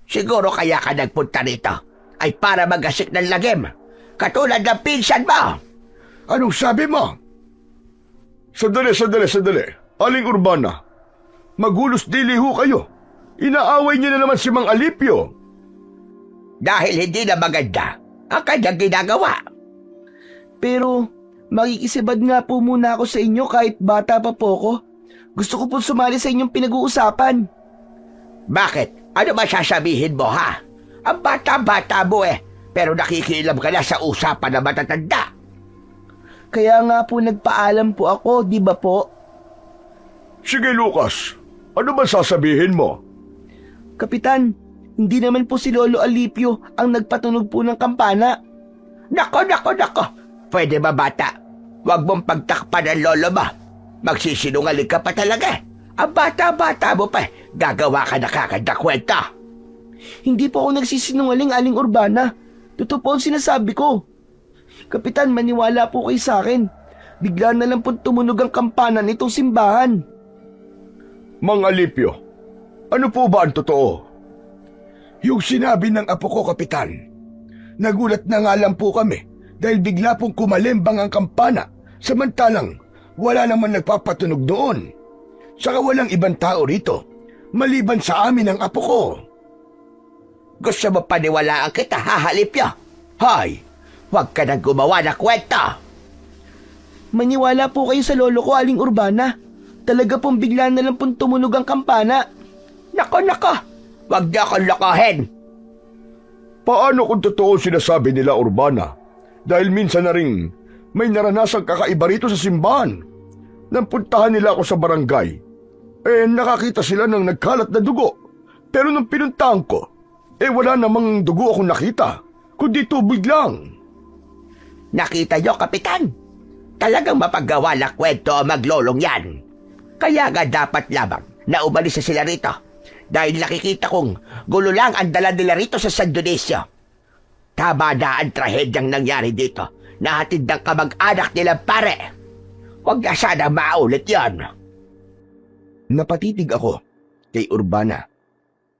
Siguro kaya ka nagpunta rito ay para magasik ng lagim, katulad ng pinsan mo. Anong sabi mo? Sandali. Aling Urbana, magulos dili ho kayo. Inaaway niyo na naman si Mang Alipio. Dahil hindi na maganda ang kanyang ginagawa. Pero makikisibad nga po muna ako sa inyo kahit bata pa po ako. Gusto ko po sumali sa inyong pinag-uusapan. Bakit? Ano ba sasabihin mo, ha? Ang bata-bata mo pero nakikialam ka na sa usapan na matatanda. Kaya nga po nagpaalam po ako, di ba po? Sige, Lucas. Ano ba sasabihin mo? Kapitan, hindi naman po si Lolo Alipio ang nagpatunog po ng kampana. Nako. Pwede ba, bata? Huwag mong pagtakpan ang lolo mo. Magsisinungaling ka pa talaga. Ang bata-bata mo pa, gagawa ka na kakanda kwenta. Hindi po ako nagsisinungaling, Aling Urbana. Totoo po ang sinasabi ko. Kapitan, maniwala po kayo sa akin. Bigla na lang po tumunog ang kampana nitong simbahan. Mang Alipio, ano po ba ang totoo? Yung sinabi ng apo ko, Kapitan. Nagulat na nga lang po kami dahil bigla pong kumalembang ang kampana samantalang wala naman nagpapatunog doon. Saka walang ibang tao rito maliban sa amin ang apo ko. Gusto mo paniwalaan kita, Alipio? Hoy, huwag ka nang gumawa na kwenta. Maniwala po kayo sa lolo ko, Aling Urbana. Talaga pong bigla na lang pong tumunog ang kampana. Nako. Huwag niyo akong lokohin. Paano kung totoo sinasabi nila, Urbana? Dahil minsan na rin may naranasang kakaiba rito sa simbahan. Nang puntahan nila ako sa barangay, nakakita sila ng nagkalat na dugo. Pero nung pinuntahan ko, wala namang dugo akong nakita, kundi tubig lang. Nakita niyo, Kapitan? Talagang mapagawa na kwento ang maglolong yan. Kaya nga dapat lamang na umalis na sila rito. Dahil nakikita kong gulo lang ang dala nila rito sa San Dionisio. Tama na ang trahedyang nangyari dito. Nahatid ng kamag-anak nilang pare. Huwag na sana maulit yan. Napatitig ako kay Urbana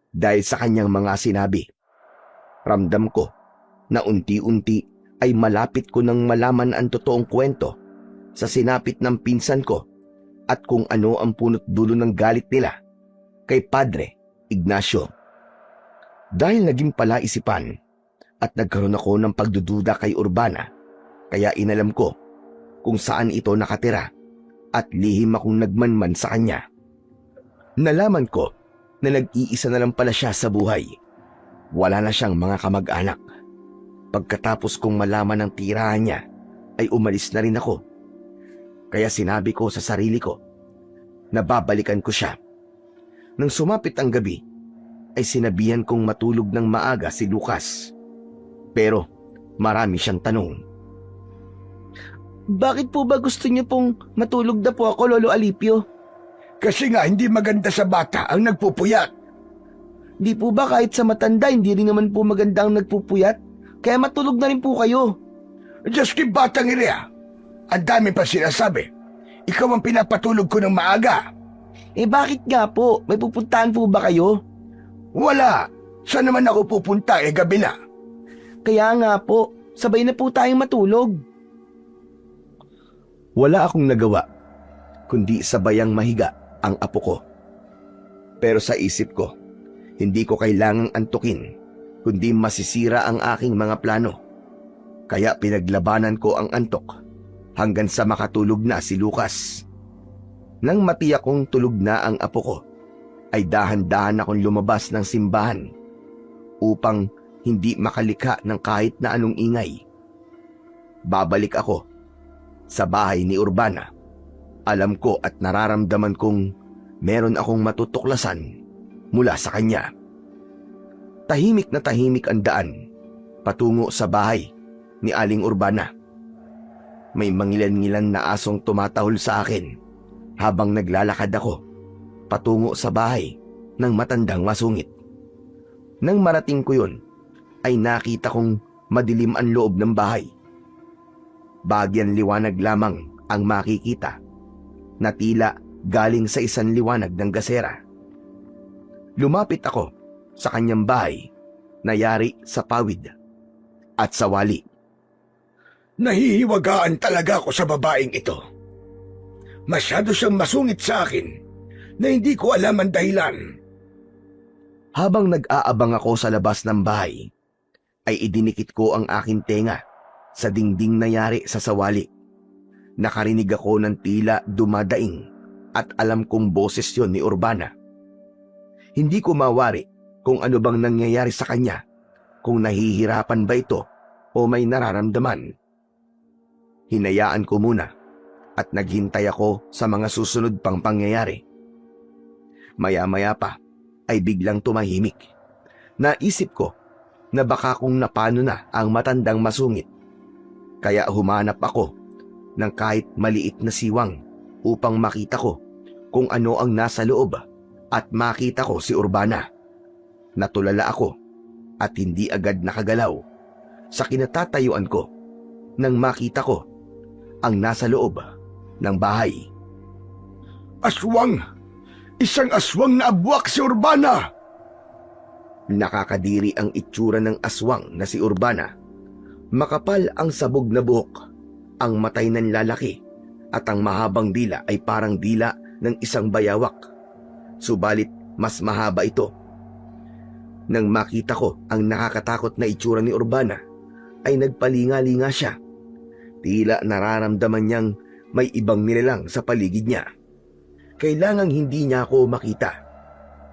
dahil sa kanyang mga sinabi. Ramdam ko na unti-unti ay malapit ko nang malaman ang totoong kwento sa sinapit ng pinsan ko at kung ano ang punot dulo ng galit nila kay Padre Ignacio. Dahil naging palaisipan at nagkaroon ako ng pagdududa kay Urbana, Kaya inalam ko kung saan ito nakatira at lihim akong nagmanman sa kanya. Nalaman ko na nag-iisa na lang pala siya sa buhay. Wala na siyang mga kamag-anak. Pagkatapos kong malaman ng tirahan niya, ay umalis na rin ako. Kaya sinabi ko sa sarili ko na babalikan ko siya. Nang sumapit ang gabi, ay sinabihan kong matulog ng maaga si Lucas. Pero marami siyang tanong. Bakit po ba gusto niyo pong matulog na po ako, Lolo Alipio? Kasi nga hindi maganda sa bata ang nagpupuyat. Di po ba kahit sa matanda, hindi rin naman po maganda ang nagpupuyat? Kaya matulog na rin po kayo. Diyos ki batang iriya. Ang dami pa sinasabi. Ikaw ang pinapatulog ko ng maaga. Eh bakit nga po? May pupuntahan po ba kayo? Wala. Saan naman ako pupunta gabi na? Kaya nga po, sabay na po tayong matulog. Wala akong nagawa, kundi sabayang mahiga ang apo ko. Pero sa isip ko, hindi ko kailangang antukin, kundi masisira ang aking mga plano. Kaya pinaglabanan ko ang antok hanggang sa makatulog na si Lucas. Nang matiyak kong tulog na ang apo ko, ay dahan-dahan akong lumabas ng simbahan upang hindi makalika ng kahit na anong ingay. Babalik ako sa bahay ni Urbana. Alam ko at nararamdaman kong meron akong matutuklasan mula sa kanya. Tahimik na tahimik ang daan patungo sa bahay ni Aling Urbana. May mangilan-ngilan na asong tumatahol sa akin habang naglalakad ako patungo sa bahay ng matandang masungit. Nang marating ko yun, ay nakita kong madilim ang loob ng bahay. Bagyan liwanag lamang ang makikita na tila galing sa isang liwanag ng gasera. Lumapit ako sa kanyang bahay na yari sa pawid at sa wali. Nahihiwagaan talaga ako sa babaeng ito. Masyado siyang masungit sa akin na hindi ko alam ang dahilan. Habang nag-aabang ako sa labas ng bahay, ay idinikit ko ang aking tenga sa dingding na yari sa sawali. Nakarinig ako ng tila dumadaing at alam kong boses yon ni Urbana. Hindi ko mawari kung ano bang nangyayari sa kanya, kung nahihirapan ba ito o may nararamdaman. Hinayaan ko muna at naghintay ako sa mga susunod pang pangyayari. Maya-maya pa ay biglang tumahimik. Naisip ko na baka kung napano na ang matandang masungit. Kaya humanap ako ng kahit maliit na siwang upang makita ko kung ano ang nasa loob at makita ko si Urbana. Natulala ako at hindi agad nakagalaw sa kinatatayuan ko nang makita ko ang nasa loob ng bahay. Aswang! Isang aswang na abwak si Urbana! Nakakadiri ang itsura ng aswang na si Urbana. Makapal ang sabog na buhok, ang matay ng lalaki, at ang mahabang dila ay parang dila ng isang bayawak. Subalit mas mahaba ito. Nang makita ko ang nakakatakot na itsura ni Urbana, ay nagpalinga-linga siya. Tila nararamdaman niyang may ibang nilalang sa paligid niya. Kailangang hindi niya ako makita.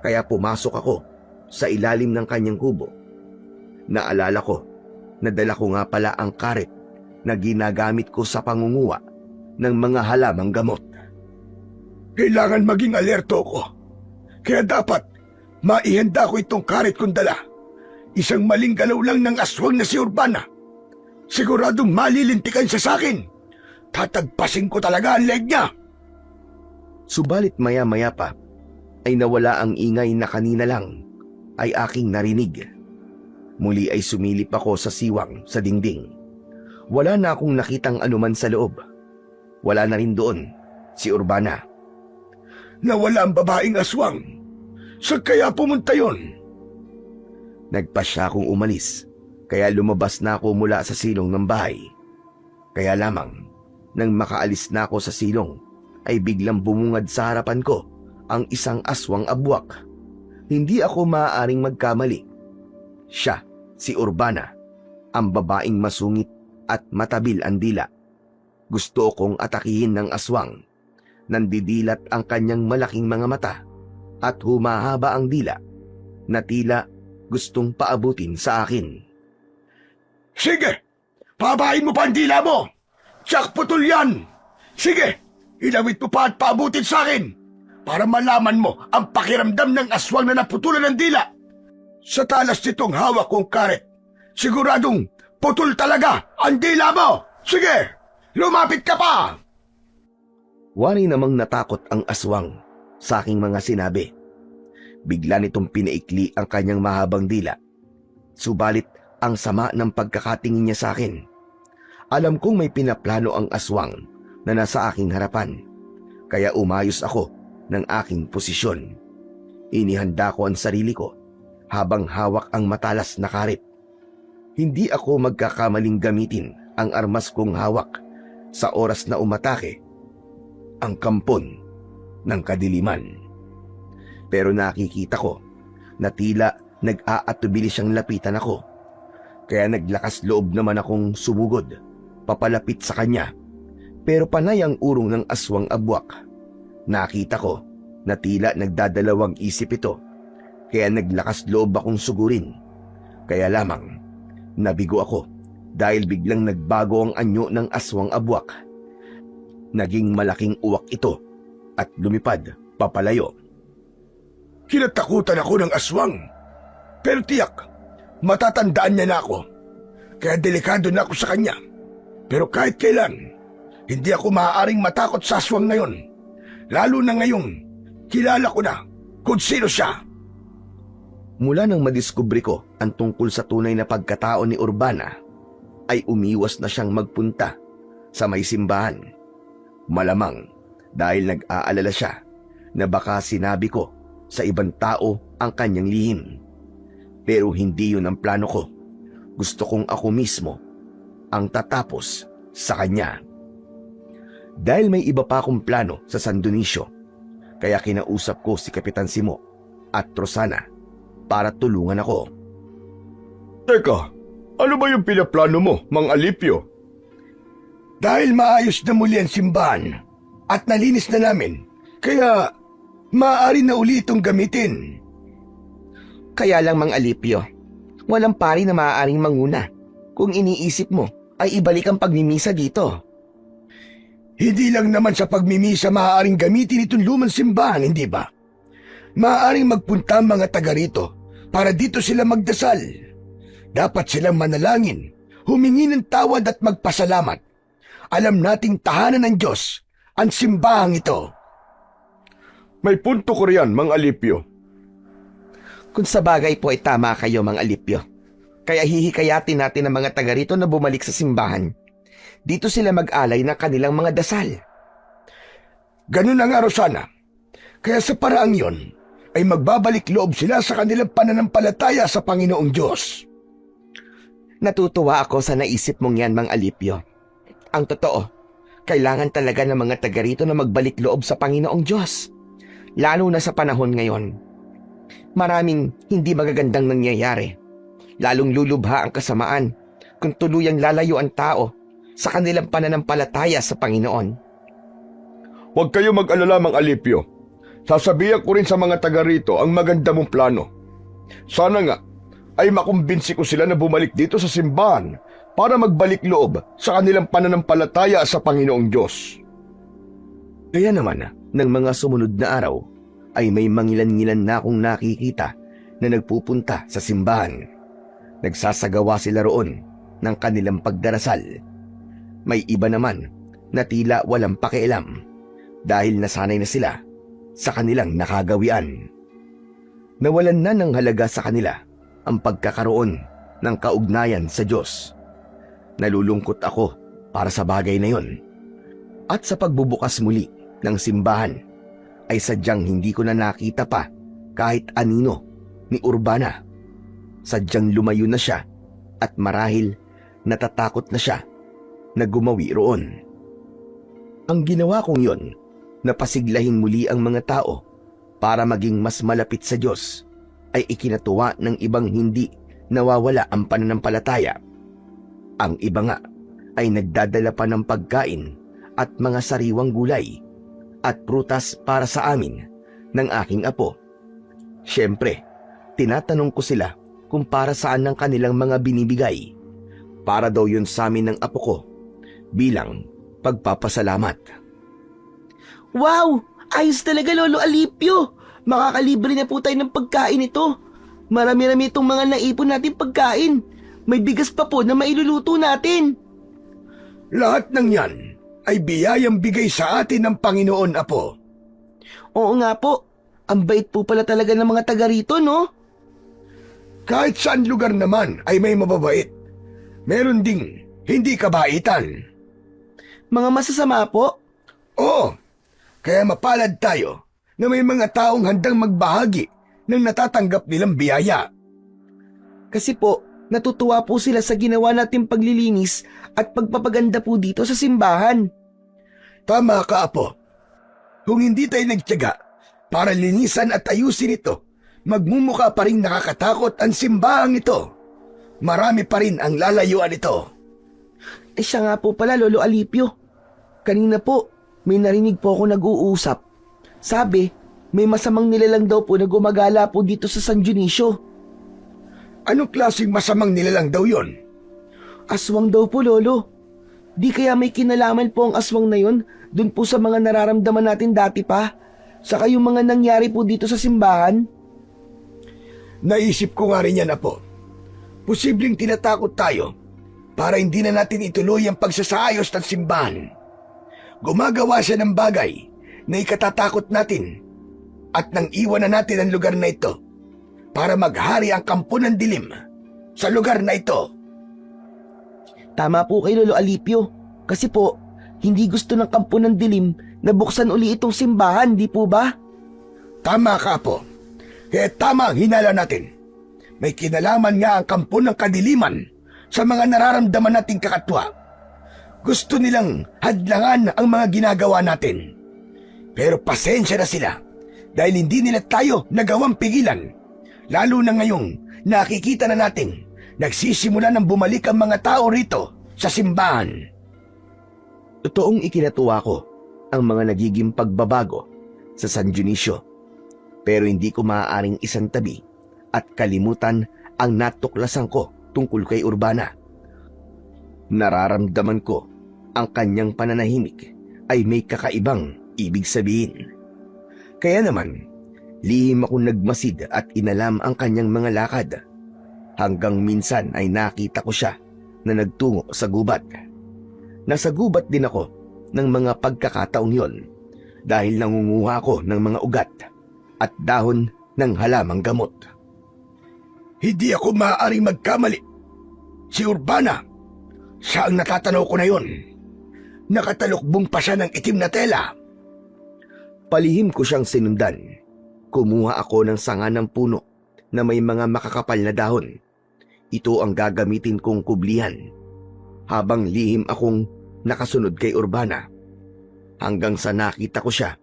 Kaya pumasok ako sa ilalim ng kanyang kubo. Naalala ko na dala ko nga pala ang karet na ginagamit ko sa pangunguha ng mga halamang gamot. Kailangan maging alerto ko. Kaya dapat maihanda ko itong karet kong dala. Isang maling galaw lang ng aswang na si Urbana. Siguradong malilintikan siya sa akin. Tatagpasin ko talaga ang leg niya. Subalit maya-maya pa ay nawala ang ingay na kanina lang ay aking narinig. Muli ay sumilip ako sa siwang sa dingding. Wala na akong nakitang anuman sa loob. Wala na rin doon si Urbana. Nawala ang babaeng aswang. Saan kaya pumunta yon? Nagpasya akong umalis, kaya lumabas na ako mula sa silong ng bahay. Kaya lamang, nang makaalis na ako sa silong, ay biglang bumungad sa harapan ko ang isang aswang abwak. Hindi ako maaaring magkamali. Siya, si Urbana, ang babaeng masungit at matabil ang dila. Gusto kong atakihin ng aswang. Nandidilat ang kanyang malaking mga mata at humahaba ang dila na tila gustong paabutin sa akin. Sige! Pabain mo pa ang dila mo! Tsak putol yan! Sige! Ilawit mo pa at paabutin sa akin! Para malaman mo ang pakiramdam ng aswang na naputulan ng dila! Sa talas nitong hawak kong karet, siguradong putol talaga ang dila mo! Sige! Lumapit ka pa! Wari namang natakot ang aswang sa aking mga sinabi. Bigla nitong pinaikli ang kanyang mahabang dila. Subalit ang sama ng pagkakatingin niya sa akin. Alam kong may pinaplano ang aswang na nasa aking harapan. Kaya umayos ako ng aking posisyon. Inihanda ko ang sarili ko habang hawak ang matalas na karet. Hindi ako magkakamaling gamitin ang armas kong hawak sa oras na umatake ang kampon ng kadiliman. Pero nakikita ko na tila nag-aatubili siyang lapitan ako. Kaya naglakas loob naman akong sumugod, papalapit sa kanya. Pero panay ang urong ng aswang abwak. Nakita ko na tila nagdadalawang isip ito. Kaya naglakas loob akong sugurin. Kaya lamang, nabigo ako dahil biglang nagbago ang anyo ng aswang abwak. Naging malaking uwak ito at lumipad papalayo. Kinatakutan ako ng aswang. Pero tiyak, matatandaan niya na ako. Kaya delikado na ako sa kanya. Pero kahit kailan, hindi ako maaaring matakot sa aswang na yon. Lalo na ngayong kilala ko na kung sino siya. Mula nang madiskubre ko ang tungkol sa tunay na pagkatao ni Urbana, ay umiwas na siyang magpunta sa may simbahan. Malamang dahil nag-aalala siya na baka sinabi ko sa ibang tao ang kanyang lihim. Pero hindi yun ang plano ko. Gusto kong ako mismo ang tatapos sa kanya. Dahil may iba pa akong plano sa San Dionisio, kaya kinausap ko si Kapitan Simo at Rosana para tulungan ako. Teka, ano ba yung pinaplano mo, Mang Alipio? Dahil maayos na muli ang simbahan at nalinis na namin, kaya maaari na uli itong gamitin. Kaya lang, Mang Alipio, walang pari na maaaring manguna. Kung iniisip mo ay ibalik ang pagmimisa dito. Hindi lang naman sa pagmimisa maaaring gamitin itong lumang simbahan, hindi ba? Maaaring magpunta ang mga taga rito para dito sila magdasal. Dapat silang manalangin, humingi ng tawad at magpasalamat. Alam nating tahanan ng Diyos ang simbahang ito. May punto ko riyan, Mang Alipio. Kung sa bagay po ay tama kayo, Mang Alipio. Kaya hihikayatin natin ang mga taga rito na bumalik sa simbahan. Dito sila mag-alay ng kanilang mga dasal. Ganun na nga, Rosana. Kaya sa paraang yon, ay magbabalik loob sila sa kanilang pananampalataya sa Panginoong Diyos. Natutuwa ako sa naisip mong yan, Mang Alipio. Ang totoo, kailangan talaga ng mga taga rito na magbalik loob sa Panginoong Diyos. Lalo na sa panahon ngayon. Maraming hindi magagandang nangyayari. Lalong lulubha ang kasamaan kung tuluyang lalayo ang tao sa kanilang pananampalataya sa Panginoon. Huwag kayo mag-alala, Mang Alipio. Sasabihan ko rin sa mga taga rito ang maganda mong plano. Sana nga ay makumbinsi ko sila na bumalik dito sa simbahan para magbalik loob sa kanilang pananampalataya sa Panginoong Diyos. Kaya naman, ng mga sumunod na araw, ay may mangilan-ngilan na akong nakikita na nagpupunta sa simbahan. Nagsasagawa sila roon ng kanilang pagdarasal. May iba naman na tila walang pakialam dahil nasanay na sila sa kanilang nakagawian. Nawalan na ng halaga sa kanila ang pagkakaroon ng kaugnayan sa Diyos. Nalulungkot ako para sa bagay na yon. At sa pagbubukas muli ng simbahan, ay sadyang hindi ko na nakita pa kahit anino ni Urbana. Sadyang lumayo na siya at marahil natatakot na siya na gumawi roon. Ang ginawa kong yon, napasiglahin muli ang mga tao para maging mas malapit sa Diyos, ay ikinatuwa ng ibang hindi nawawala ang pananampalataya. Ang iba nga ay nagdadala pa ng pagkain at mga sariwang gulay at prutas para sa amin ng aking apo. Siyempre, tinatanong ko sila kung para saan ang kanilang mga binibigay. Para daw yun sa amin ng apo ko bilang pagpapasalamat. Wow! Ayos talaga, Lolo Alipio! Makakalibre na po tayo ng pagkain ito. Marami-rami itong mga naipon natin pagkain. May bigas pa po na mailuluto natin. Lahat ng yan ay biyayang bigay sa atin ng Panginoon, Apo. Oo nga po. Ang bait po pala talaga ng mga taga rito, no? Kahit saan lugar naman ay may mababait. Meron ding hindi kabaitan. Mga masasama po. Oo, kaya mapalad tayo na may mga taong handang magbahagi ng natatanggap nilang biyaya. Kasi po, natutuwa po sila sa ginawa nating paglilinis at pagpapaganda po dito sa simbahan. Tama ka, Apo. Kung hindi tayo nagtiyaga para linisan at ayusin ito, magmumukha pa rin nakakatakot ang simbahang ito. Marami pa rin ang lalayuan ito. Siya nga po pala, Lolo Alipio. Kanina po, may narinig po ako nag-uusap. Sabi, may masamang nilalang daw po na gumagala po dito sa San Dionisio. Anong klaseng masamang nilalang daw yon? Aswang daw po, Lolo. Di kaya may kinalaman po ang aswang na yon dun po sa mga nararamdaman natin dati pa? Saka yung mga nangyari po dito sa simbahan? Naisip ko nga rin yan, Apo. Posibleng tinatakot tayo para hindi na natin ituloy ang pagsasayos ng simbahan. Gumagawa siya ng bagay na ikatatakot natin at nang iwan na natin ang lugar na ito para maghari ang kampo ng dilim sa lugar na ito. Tama po kay Lolo Alipio. Kasi po, hindi gusto ng kampo ng dilim na buksan uli itong simbahan, di po ba? Tama ka, Apo. Kaya tama ang hinala natin. May kinalaman nga ang kampo ng kadiliman sa mga nararamdaman nating kakatwa. Gusto nilang hadlangan ang mga ginagawa natin. Pero pasensya na sila dahil hindi nila tayo nagawang pigilan. Lalo na ngayong nakikita na natin nagsisimula ng bumalik ang mga tao rito sa simbahan. Totoong ikinatuwa ko ang mga nagiging pagbabago sa San Dionisio. Pero hindi ko maaaring isantabi at kalimutan ang natuklasan ko tungkol kay Urbana. Nararamdaman ko ang kanyang pananahimik ay may kakaibang ibig sabihin. Kaya naman, lihim akong nagmasid at inalam ang kanyang mga lakad. Hanggang minsan ay nakita ko siya na nagtungo sa gubat. Nasa gubat din ako ng mga pagkakataong yon dahil nangunguha ako ng mga ugat at dahon ng halamang gamot. Hindi ako maaaring magkamali. Si Urbana, siya ang natatanaw ko na yon. Nakatalukbong pa siya ng itim na tela. Palihim ko siyang sinundan. Kumuha ako ng sanga ng puno na may mga makakapal na dahon. Ito ang gagamitin kong kublihan. Habang lihim akong nakasunod kay Urbana. Hanggang sa nakita ko siya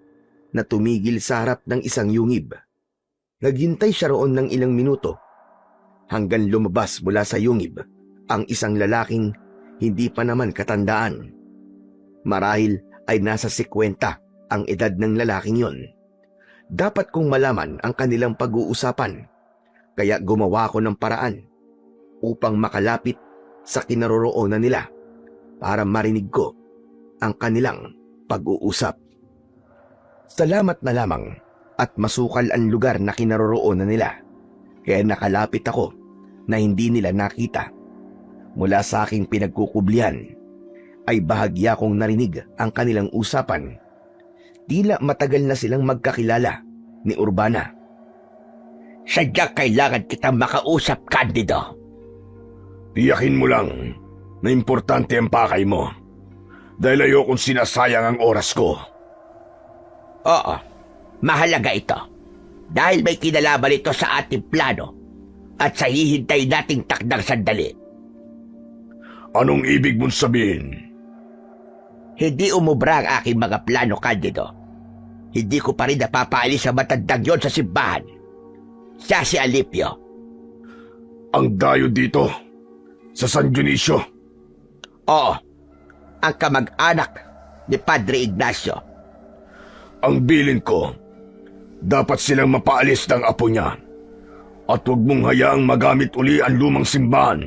na tumigil sa harap ng isang yungib. Naghintay siya roon ng ilang minuto hanggang lumabas mula sa yungib ang isang lalaking hindi pa naman katandaan. Marahil ay nasa 50 ang edad ng lalaking yon. Dapat kong malaman ang kanilang pag-uusapan, kaya gumawa ko ng paraan upang makalapit sa kinaroroonan nila para marinig ko ang kanilang pag-uusap. Salamat na lamang at masukal ang lugar na kinaroroonan nila, kaya nakalapit ako na hindi nila nakita. Mula sa aking pinagkukublihan ay bahagya kong narinig ang kanilang usapan. Tila matagal na silang magkakilala ni Urbana. Sadya kailangan kitang makausap, Candido. Tiyakin mo lang na importante ang pakay mo dahil ayokong sinasayang ang oras ko. Oo, mahalaga ito. Dahil may kinalaman ito sa ating plano at sa hihintay nating takdang sandali. Anong ibig mong sabihin? Hindi umubra ang aking mga plano, Candido. Hindi ko pa rin napapaalis sa matandang yon sa simbahan. Siya si Alipio. Ang dayo dito sa San Dionisio? Oo, ang kamag-anak ni Padre Ignacio. Ang bilin ko, dapat silang mapaalis ng apo niya. At huwag mong hayaang magamit uli ang lumang simbahan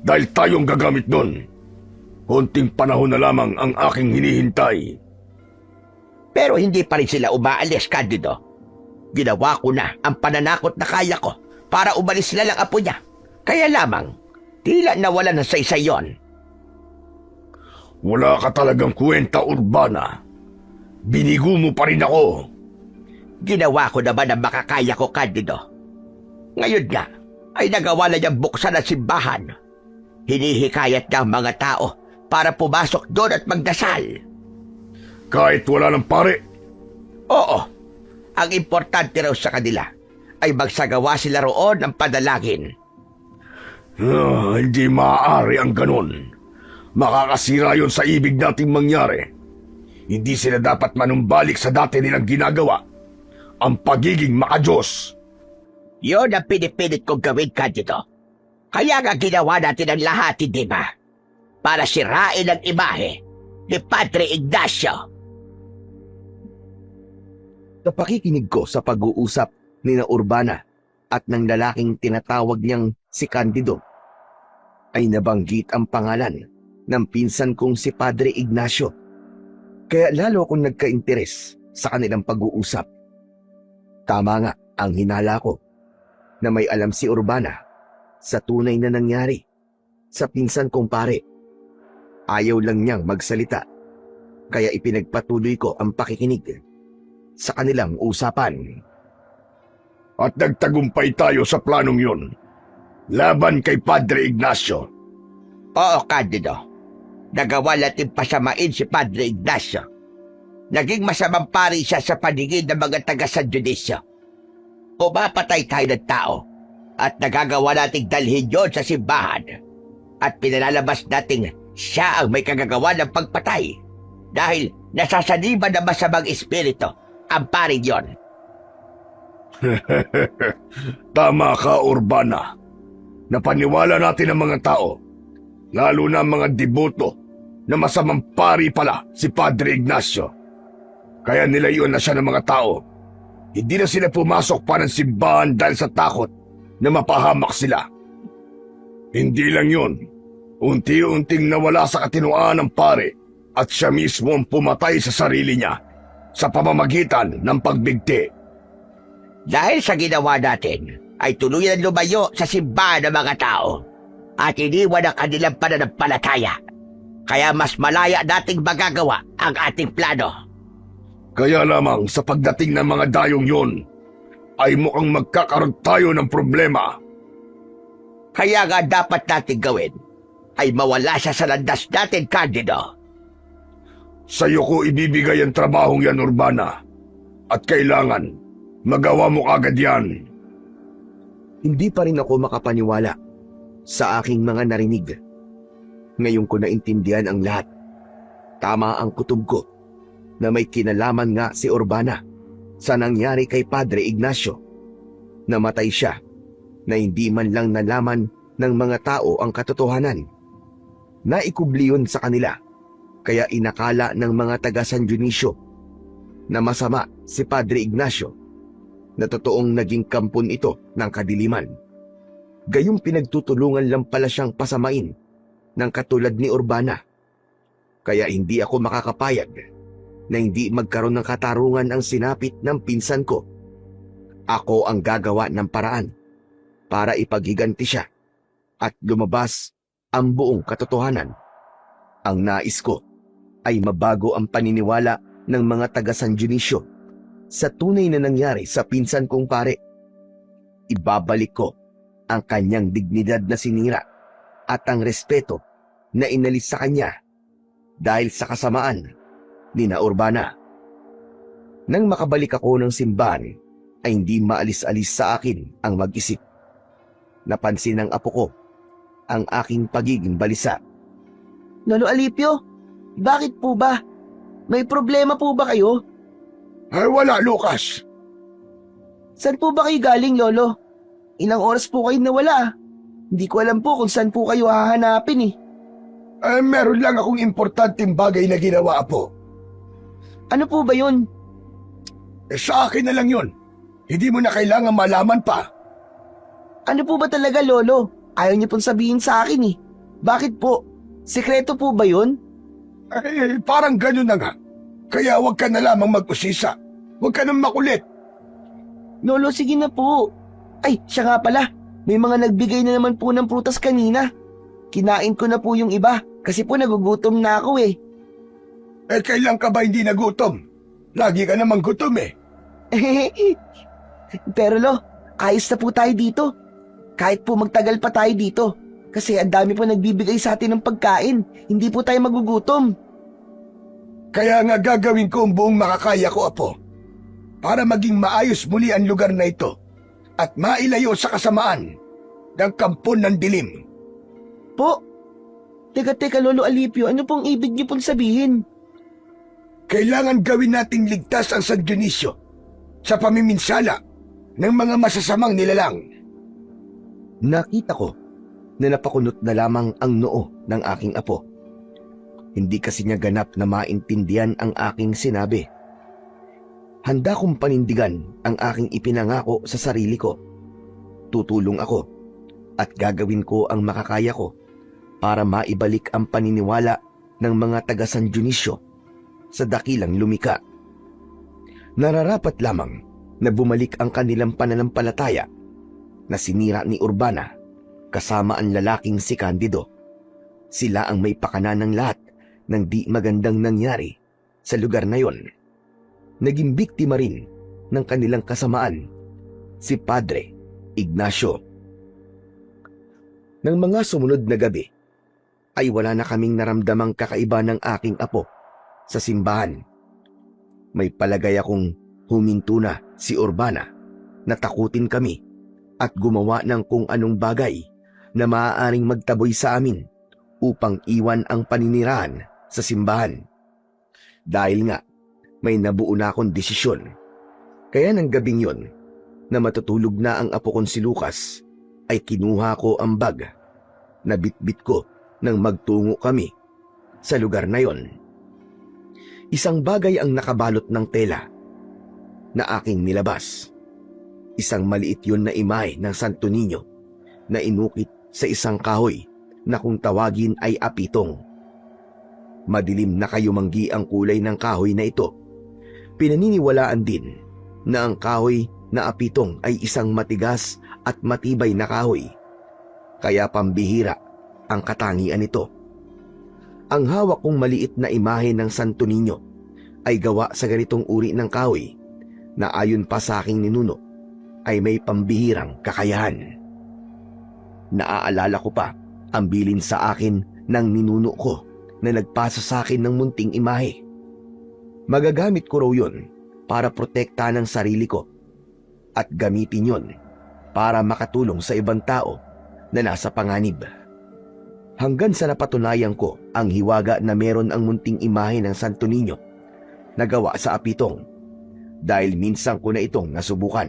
dahil tayong gagamit doon. Konting panahon na lamang ang aking hinihintay. Pero hindi pa rin sila umaalis, Candido. Ginawa ko na ang pananakot na kaya ko para umalis sila ng apo niya. Kaya lamang, tila nawala ng saysay yon. Wala ka talagang kwenta, Urbana. Binigo mo pa rin ako. Ginawa ko naman ang makakaya ko, Candido. Ngayon nga, ay nagawa na niyang buksan ang simbahan. Hinihikayat niya ang mga tao para pumasok doon at magdasal. Kahit wala ng pare, Oo, ang importante raw sa kanila ay magsagawa sila roon ng padalagin. hindi maaari ang ganon. Makakasira yon sa ibig nating mangyari. Hindi sila dapat manumbalik sa dati nilang ginagawa. Ang pagiging makajos. Yun ang pinipilit kong gawin, Candido. Kaya nga ginawa natin ang lahat, hindi ba? Para sirain ang imahe ni Padre Ignacio. Sa pakikinig ko sa pag-uusap ni na Urbana at ng lalaking tinatawag niyang si Candido, ay nabanggit ang pangalan ng pinsan kong si Padre Ignacio. Kaya lalo akong nagka-interes sa kanilang pag-uusap. Tama nga ang hinala ko na may alam si Urbana sa tunay na nangyari sa pinsan kong pare. Ayaw lang niyang magsalita, kaya ipinagpatuloy ko ang pakikinig sa kanilang usapan. At nagtagumpay tayo sa planong yun. Laban kay Padre Ignacio. Oo, Candido. Nagawa natin pasamain si Padre Ignacio. Naging masamang pari siya sa paningin ng mga taga-San Dionisio. Pumapatay tayo ng tao at nagagawa nating dalhin yon sa simbahan. At pinalalabas nating siya ang may kagagawa ng pagpatay dahil nasasaniban ng masamang espiritu ang paring yon. Tama ka, Urbana. Napaniwala natin ang mga tao, lalo na ang mga deboto, na masamang pari pala si Padre Ignacio. Kaya nilayon na siya ng mga tao. Hindi na sila pumasok pa ng simbahan dahil sa takot na mapahamak sila. Hindi lang yun. Unti-unting nawala sa katinuan ng pare at siya mismo ang pumatay sa sarili niya sa pamamagitan ng pagbigti. Dahil sa ginawa natin, ay tuluyan lumayo sa simbahan ng mga tao at iniwan ang kanilang pananampalataya. Kaya mas malaya nating magagawa ang ating plano. Kaya lamang sa pagdating ng mga dayong yon, ay mukhang magkakaroon tayo ng problema. Kaya nga dapat nating gawin ay mawala siya sa landas natin, Candido. Sa'yo ko ibibigay ang trabahong yan, Urbana. At kailangan, magawa mo agad yan. Hindi pa rin ako makapaniwala sa aking mga narinig. Ngayon ko naintindihan ang lahat. Tama ang kutob ko na may kinalaman nga si Urbana sa nangyari kay Padre Ignacio. Namatay siya na hindi man lang nalaman ng mga tao ang katotohanan. Naikubli yun sa kanila, kaya inakala ng mga taga San Dionisio na masama si Padre Ignacio, na totoong naging kampon ito ng kadiliman. Gayong pinagtutulungan lang pala siyang pasamain ng katulad ni Urbana. Kaya hindi ako makakapayag na hindi magkaroon ng katarungan ang sinapit ng pinsan ko. Ako ang gagawa ng paraan para ipaghiganti siya at lumabas ang buong katotohanan. Ang nais ko ay mabago ang paniniwala ng mga taga San Dionisio sa tunay na nangyari sa pinsan kong pare. Ibabalik ko ang kanyang dignidad na sinira at ang respeto na inalis sa kanya dahil sa kasamaan ni na Urbana. Nang makabalik ako ng simbahan, ay hindi maalis-alis sa akin ang mag-isip. Napansin ng apo ko ang aking pagiging balisa. Lolo Alipio, bakit po ba? May problema po ba kayo? Ay wala, Lucas. Saan po ba kayo galing, Lolo? Ilang oras po kayo nawala. Hindi ko alam po kung saan po kayo hahanapin eh. Meron lang akong importanteng bagay na ginawa, Apo. Ano po ba yun? Sa akin na lang yun. Hindi mo na kailangan malaman pa. Ano po ba talaga, Lolo? Ayaw niyo pong sabihin sa akin eh. Bakit po? Sekreto po ba yun? Parang ganun na nga. Kaya huwag ka na lamang mag-usisa. Huwag ka nang makulit. Lolo, sige na po. Ay, siya nga pala. May mga nagbigay na naman po ng prutas kanina. Kinain ko na po yung iba kasi po nagugutom na ako eh. Kailan ka ba hindi nagutom? Lagi ka namang gutom eh. Pero Lo, ayos na po tayo dito. Kahit po magtagal pa tayo dito. Kasi ang dami po nagbibigay sa atin ng pagkain. Hindi po tayo magugutom. Kaya nga gagawin ko ang buong makakaya ko, Apo. Para maging maayos muli ang lugar na ito at mailayo sa kasamaan ng kampon ng dilim. Po? Teka, Lolo Alipio, ano pong ibig niyo pong sabihin? Kailangan gawin nating ligtas ang San Dionisio sa pamiminsala ng mga masasamang nilalang. Nakita ko na napakunot na lamang ang noo ng aking apo. Hindi kasi niya ganap na maintindihan ang aking sinabi. Handa kong panindigan ang aking ipinangako sa sarili ko. Tutulong ako at gagawin ko ang makakaya ko para maibalik ang paniniwala ng mga taga San Dionisio sa dakilang lumika. Nararapat lamang na bumalik ang kanilang pananampalataya na sinira ni Urbana kasama ang lalaking si Candido. Sila ang may pakana ng lahat ng di magandang nangyari sa lugar na yon. Naging biktima rin ng kanilang kasamaan si Padre Ignacio. Nang mga sumunod na gabi, ay wala na kaming naramdamang kakaiba ng aking apo sa simbahan. May palagay akong huminto na si Urbana na takutin kami at gumawa ng kung anong bagay na maaaring magtaboy sa amin upang iwan ang paninirahan sa simbahan. Dahil nga, may nabuo na akong desisyon. Kaya ng gabing yon, na matutulog na ang apo kong si Lucas, ay kinuha ko ang bag na bitbit ko nang magtungo kami sa lugar na yon. Isang bagay ang nakabalot ng tela na aking nilabas. Isang maliit yun na imahe ng Santo Niño na inukit sa isang kahoy na kung tawagin ay apitong. Madilim na kayumanggi ang kulay ng kahoy na ito. Pinaniniwalaan din na ang kahoy na apitong ay isang matigas at matibay na kahoy. Kaya pambihira ang katangian nito. Ang hawak kong maliit na imahe ng Santo Niño ay gawa sa ganitong uri ng kahoy na ayon pa sa aking ninuno ay may pambihirang kakayahan. Naaalala ko pa ang bilin sa akin ng ninuno ko na nagpasa sa akin ng munting imahe. Magagamit ko raw yun para protekta ng sarili ko at gamitin yun para makatulong sa ibang tao na nasa panganib. Hanggang sa napatunayan ko ang hiwaga na meron ang munting imahe ng Santo Niño na gawa sa apitong dahil minsan ko na itong nasubukan.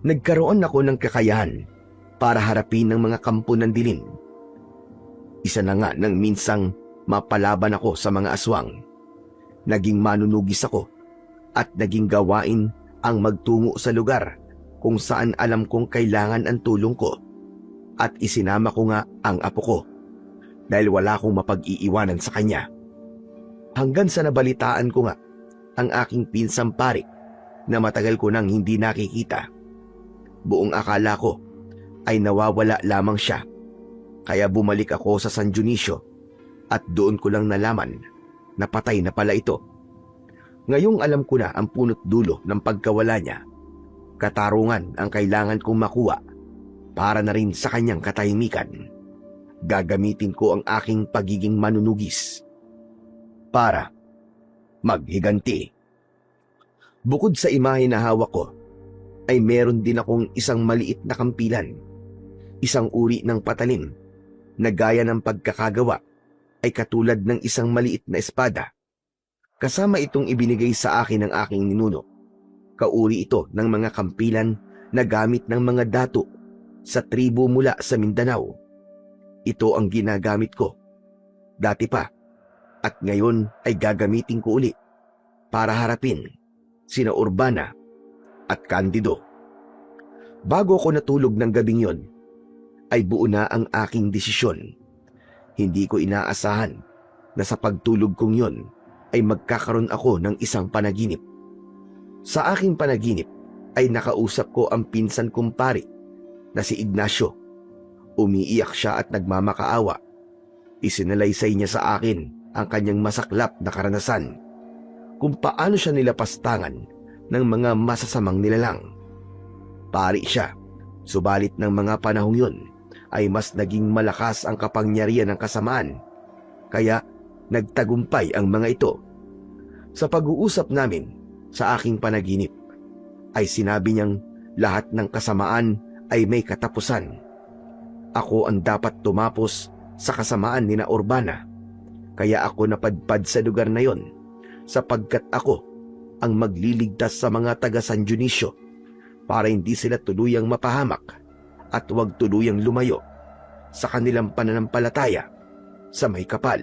Nagkaroon ako ng kakayahan para harapin ng mga kampo ng dilim. Isa na nga nang minsang mapalaban ako sa mga aswang. Naging manunugis ako at naging gawain ang magtungo sa lugar kung saan alam kong kailangan ang tulong ko at isinama ko nga ang apo ko dahil wala akong mapag-iiwanan sa kanya. Hanggang sa nabalitaan ko nga ang aking pinsang pare na matagal ko nang hindi nakikita. Buong akala ko ay nawawala lamang siya, kaya bumalik ako sa San Dionisio at doon ko lang nalaman na patay na pala ito. Ngayong alam ko na ang punot dulo ng pagkawala niya, katarungan ang kailangan kong makuha para na rin sa kanyang katahimikan. Gagamitin ko ang aking pagiging manunugis para maghiganti. Bukod sa imahe na hawak ko, ay meron din akong isang maliit na kampilan. Isang uri ng patalim na gaya ng pagkakagawa ay katulad ng isang maliit na espada. Kasama itong ibinigay sa akin ng aking ninuno. Kauri ito ng mga kampilan na gamit ng mga dato sa tribo mula sa Mindanao. ito ang ginagamit ko. Dati pa, at ngayon ay gagamitin ko uli para harapin sina Urbana at Candido. Bago ako natulog ng gabing yon, ay buo na ang aking desisyon. Hindi ko inaasahan na sa pagtulog kong yon ay magkakaroon ako ng isang panaginip. Sa aking panaginip ay nakausap ko ang pinsan kong pari na si Ignacio. Umiiyak siya at nagmamakaawa. Isinalaysay niya sa akin ang kanyang masaklap na karanasan kung paano siya nilapastangan ng mga masasamang nilalang. Pari siya, subalit ng mga panahong yun ay mas naging malakas ang kapangyarihan ng kasamaan, kaya nagtagumpay ang mga ito. Sa pag-uusap namin sa aking panaginip ay sinabi niyang lahat ng kasamaan ay may katapusan. Ako ang dapat tumapos sa kasamaan ni na Urbana, kaya ako napadpad sa lugar na yon sapagkat ako ang magliligtas sa mga taga San Dionisio para hindi sila tuluyang mapahamak at huwag tuluyang lumayo sa kanilang pananampalataya sa may kapal.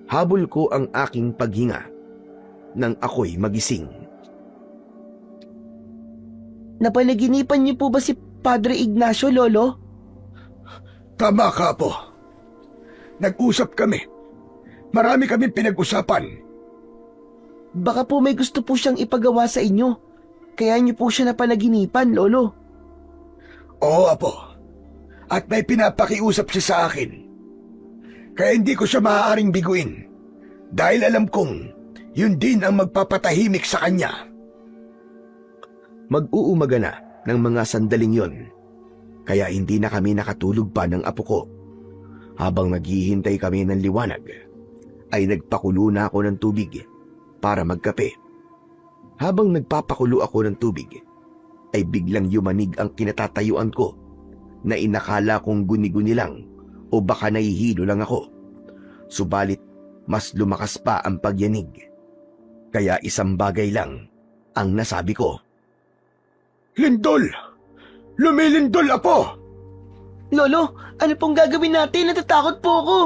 Habol ko ang aking paghinga nang ako'y magising. Napanaginipan niyo po ba si Padre Ignacio, Lolo? Tama ka, Apo. Nag-usap kami. Marami kaming pinag-usapan. Baka po may gusto po siyang ipagawa sa inyo. Kaya niyo po siya napanaginipan, Lolo. Oo, Apo. At may pinapakiusap siya sa akin. Kaya hindi ko siya maaaring biguin. Dahil alam kong yun din ang magpapatahimik sa kanya. Mag-uumaga na ng mga sandaling yon, kaya hindi na kami nakatulog pa ng apo ko. Habang naghihintay kami ng liwanag, ay nagpakulo na ako ng tubig para magkape. Habang nagpapakulo ako ng tubig, ay biglang yumanig ang kinatatayuan ko na inakala kong guni-guni lang o baka nahihilo lang ako. Subalit, mas lumakas pa ang pagyanig. Kaya isang bagay lang ang nasabi ko. Lindol! Lumilindol, Apo! Lolo, ano pong gagawin natin? Natatakot po ako.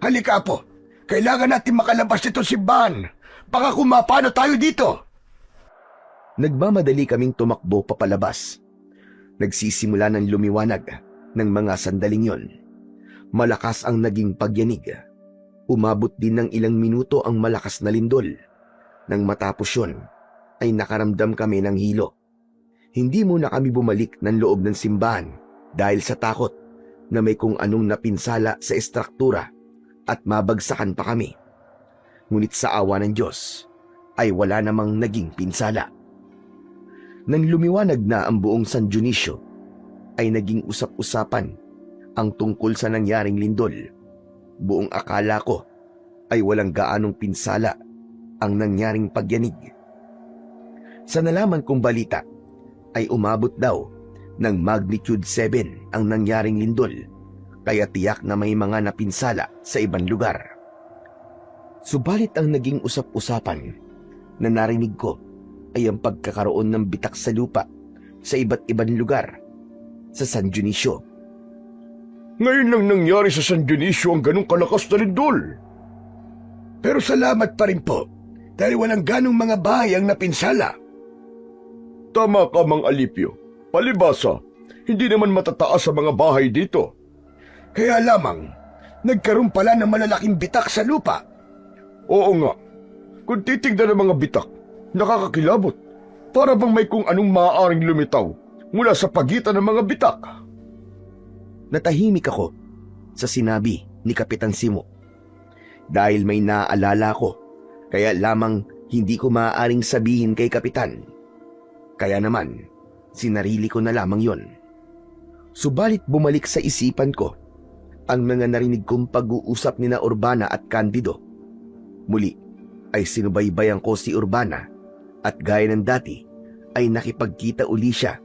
Halika, Apo. Kailangan natin makalabas nito simbahan. Baka kumapano tayo dito. Nagmamadali kaming tumakbo papalabas. Nagsisimula ng lumiwanag ng mga sandaling yon. Malakas ang naging pagyanig. Umabot din ng ilang minuto ang malakas na lindol. Nang matapos yun, ay nakaramdam kami ng hilo. Hindi muna kami bumalik ng loob ng simbahan dahil sa takot na may kung anong napinsala sa estruktura at mabagsakan pa kami. Ngunit sa awa ng Diyos ay wala namang naging pinsala. Nang lumiwanag na ang buong San Dionisio, ay naging usap-usapan ang tungkol sa nangyaring lindol. Buong akala ko ay walang gaanong pinsala ang nangyaring pagyanig. Sa nalaman kong balita, ay umabot daw ng magnitude 7 ang nangyaring lindol, kaya tiyak na may mga napinsala sa ibang lugar. Subalit ang naging usap-usapan na narinig ko ay ang pagkakaroon ng bitak sa lupa sa iba't ibang lugar sa San Dionisio. Ngayon lang nangyari sa San Dionisio ang ganong kalakas na lindol. Pero salamat pa rin po dahil walang ganong mga bahay ang napinsala. Tama ka, Mang Alipio. Palibasa, hindi naman matataas sa mga bahay dito. Kaya lamang, nagkaroon pala ng malalaking bitak sa lupa. Oo nga. Kung titignan ng mga bitak, nakakakilabot. Para bang may kung anong maaaring lumitaw mula sa pagitan ng mga bitak. Natahimik ako sa sinabi ni Kapitan Simo. Dahil may naaalala ko, kaya lamang hindi ko maaaring sabihin kay Kapitan. Kaya naman, sinarili ko na lamang yon. Subalit bumalik sa isipan ko ang mga narinig kong pag-uusap ni na Urbana at Candido. Muli ay sinubaybayan ko si Urbana at gaya ng dati ay nakipagkita uli siya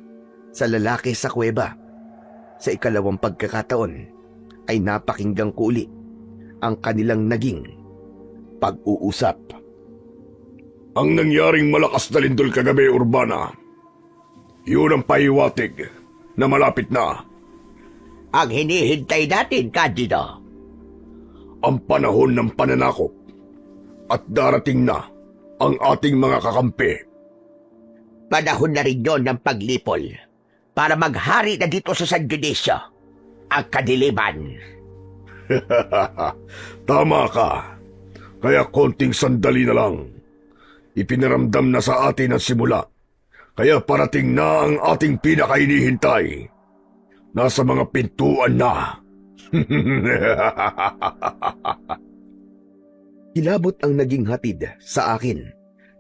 sa lalaki sa kuweba. Sa ikalawang pagkakataon ay napakinggan ko uli ang kanilang naging pag-uusap. Ang nangyaring malakas na lindol kagabi, Urbana, yun ang pahiwatig na malapit na. ang hinihintay natin, Candido? Ang panahon ng pananakop at darating na ang ating mga kakampi. Panahon na rin yon ng paglipol para maghari na dito sa San Dionisio ang kadiliman. Tama ka. Kaya konting sandali na lang. Ipinaramdam na sa atin ang simula. Kaya parating na ang ating pinakahinihintay. Nasa mga pintuan na. Kilabot ang naging hatid sa akin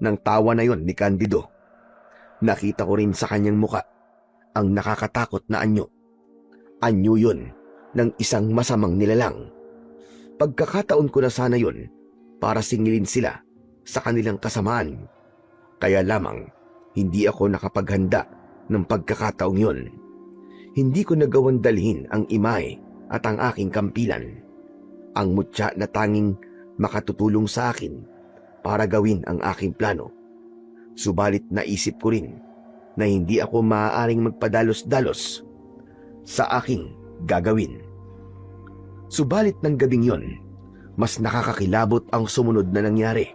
ng tawa na yon ni Candido. Nakita ko rin sa kanyang muka ang nakakatakot na anyo. Anyo yun ng isang masamang nilalang. Pagkakataon ko na sana yun para singilin sila sa kanilang kasamaan. Kaya lamang hindi ako nakapaghanda ng pagkakataong yun. Hindi ko nagawang dalhin ang imahe at ang aking kampilan. Ang mutya na tanging makatutulong sa akin para gawin ang aking plano. Subalit naisip ko rin na hindi ako maaaring magpadalos-dalos sa aking gagawin. Subalit ng gabing yon, mas nakakakilabot ang sumunod na nangyari.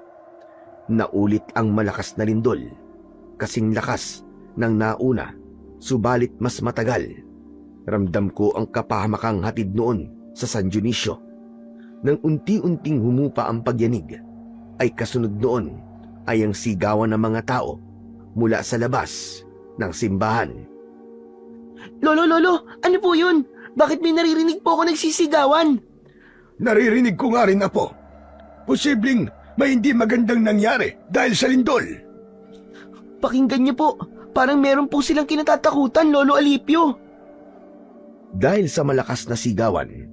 Naulit ang malakas na lindol, kasing lakas ng nauna, subalit mas matagal. Ramdam ko ang kapahamakang hatid noon sa San Dionisio. Nang unti-unting humupa ang pagyanig, ay kasunod noon ay ang sigawan ng mga tao mula sa labas ng simbahan. Lolo, ano po yun? Bakit may naririnig po ako nagsisigawan? Naririnig ko nga rin, Apo. Posibleng may hindi magandang nangyari dahil sa lindol. Pakinggan niyo po, parang meron po silang kinatatakutan, Lolo Alipio. Dahil sa malakas na sigawan,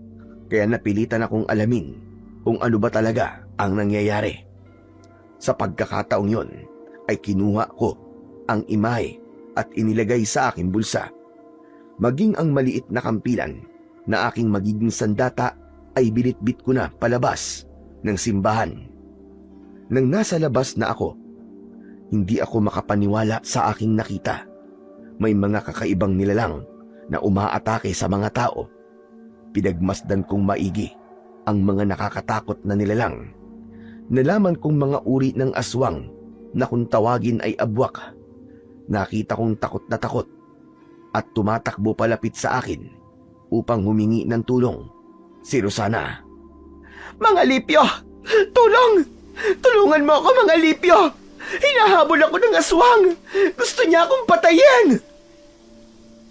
kaya napilitan akong alamin kung ano ba talaga ang nangyayari. Sa pagkakataong yon, ay kinuha ko ang imahe at inilagay sa aking bulsa. Maging ang maliit na kampilan na aking magiging sandata ay binitbit ko na palabas ng simbahan. Nang nasa labas na ako, hindi ako makapaniwala sa aking nakita. May mga kakaibang nilalang na umaatake sa mga tao. Pinagmasdan kong maigi ang mga nakakatakot na nilalang. Nalaman kong mga uri ng aswang na kung tawagin ay abwak. Nakita kong takot na takot at tumatakbo palapit sa akin upang humingi ng tulong. Si Rosana. Mga Alipio! Tulong! Tulungan mo ako, mga Alipio! Hinahabol ako ng aswang! Gusto niya akong patayin!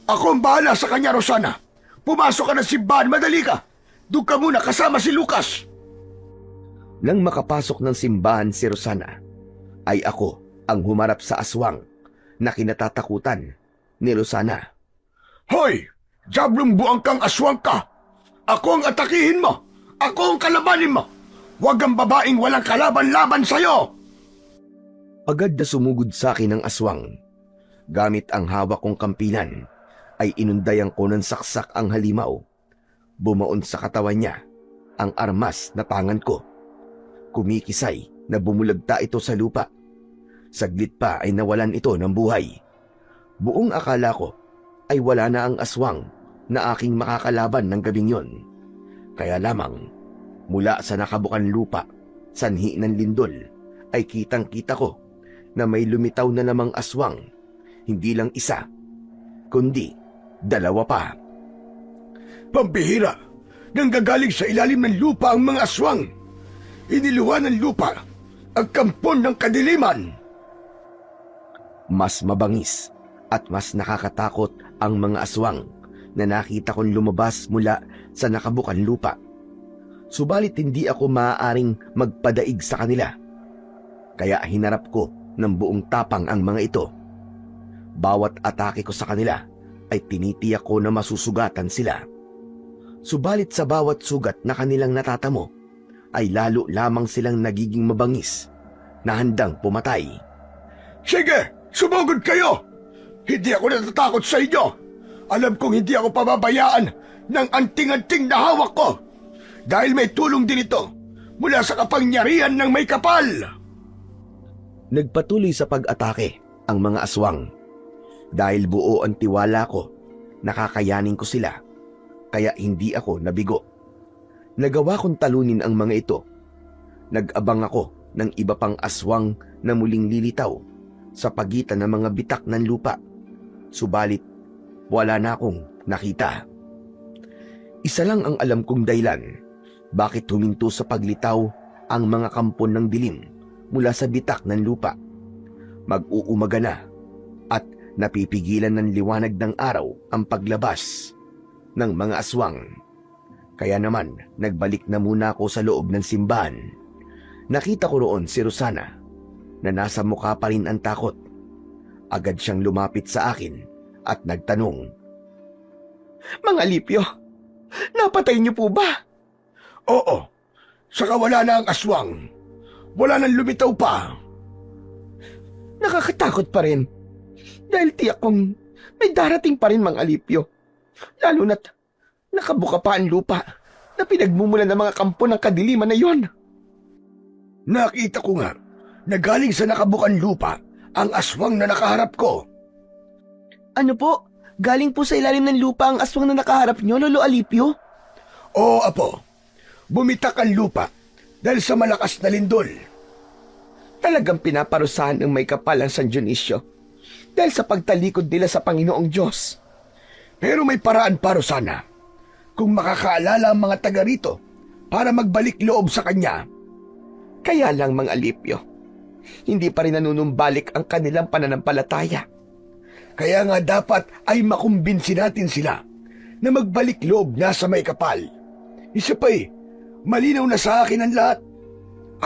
Ako ang bahala sa kanya, Rosana. Pumasok ka ng simbahan, madali ka. Doon ka muna kasama si Lucas. Nang makapasok ng simbahan si Rosana, ay ako ang humarap sa aswang na kinatatakutan ni Rosana. Hoy! Diablong buang kang aswang ka! Ako ang atakihin mo! Ako ang kalabanin mo! Huwag ang babaeng walang kalaban-laban sa'yo! Agad na sumugod sa akin ang aswang. Gamit ang hawak kong kampilan, ay inundayan ko ng saksak ang halimaw. Bumaon sa katawan niya ang armas na tangan ko. Kumikisay na bumulagta ito sa lupa. Saglit pa ay nawalan ito ng buhay. Buong akala ko ay wala na ang aswang na aking makakalaban ng gabing yon. Kaya lamang, mula sa nakabukan lupa, sanhi ng lindol, ay kitang-kita ko na may lumitaw na namang aswang. Hindi lang isa, kundi dalawa pa. Pambihira! Nanggagaling sa ilalim ng lupa ang mga aswang! Iniluwa ng lupa ang kampon ng kadiliman! Mas mabangis at mas nakakatakot ang mga aswang na nakita kong lumabas mula sa nakabukan lupa. Subalit hindi ako maaaring magpadaig sa kanila. Kaya hinarap ko ng buong tapang ang mga ito. Bawat atake ko sa kanila ay tinitiyak ko na masusugatan sila. Subalit sa bawat sugat na kanilang natatamo, ay lalo lamang silang nagiging mabangis na handang pumatay. Sige! Sumugod kayo! Hindi ako natatakot sa inyo! Alam kong hindi ako pababayaan ng anting-anting na hawak ko! Dahil may tulong din ito mula sa kapangyarihan ng may kapal! Nagpatuloy sa pag-atake ang mga aswang. Dahil buo ang tiwala ko, nakakayanin ko sila. kaya hindi ako nabigo. Nagawa kong talunin ang mga ito. Nag-abang ako ng iba pang aswang na muling lilitaw sa pagitan ng mga bitak ng lupa. Subalit, wala na akong nakita. Isa lang ang alam kong dahilan bakit huminto sa paglitaw ang mga kampon ng dilim mula sa bitak ng lupa. Mag-uumaga na at napipigilan ng liwanag ng araw ang paglabas ng mga aswang. Kaya naman, nagbalik na muna ako sa loob ng simbahan. Nakita ko roon si Rosana na nasa mukha pa rin ang takot. Agad siyang lumapit sa akin at nagtanong, Mang Alipio, napatay niyo po ba? Oo, saka wala na ang aswang. Wala nang lumitaw pa. Nakakatakot pa rin. Dahil tiyak kong may darating pa rin, Mang Alipio. Lalo na't nakabuka pa ang lupa na pinagmumulan ng mga kampo ng kadiliman na yon. Nakita ko nga na galing sa nakabukan lupa ang aswang na nakaharap ko. Ano po? Galing po sa ilalim ng lupa ang aswang na nakaharap niyo, Lolo Alipio? Oo, Apo. Bumitak ang lupa dahil sa malakas na lindol. Talagang pinaparusahan ng may kapal ang San Dionisio dahil sa pagtalikod nila sa Panginoong Diyos. Pero may paraan para sana. Kung makakaalala ang mga taga rito para magbalik loob sa kanya. Kaya lang, Mang Alipio, hindi pa rin nanunumbalik ang kanilang pananampalataya. Kaya nga dapat ay makumbinsi natin sila na magbalik loob na sa may kapal. Isa pa malinaw na sa akin ang lahat.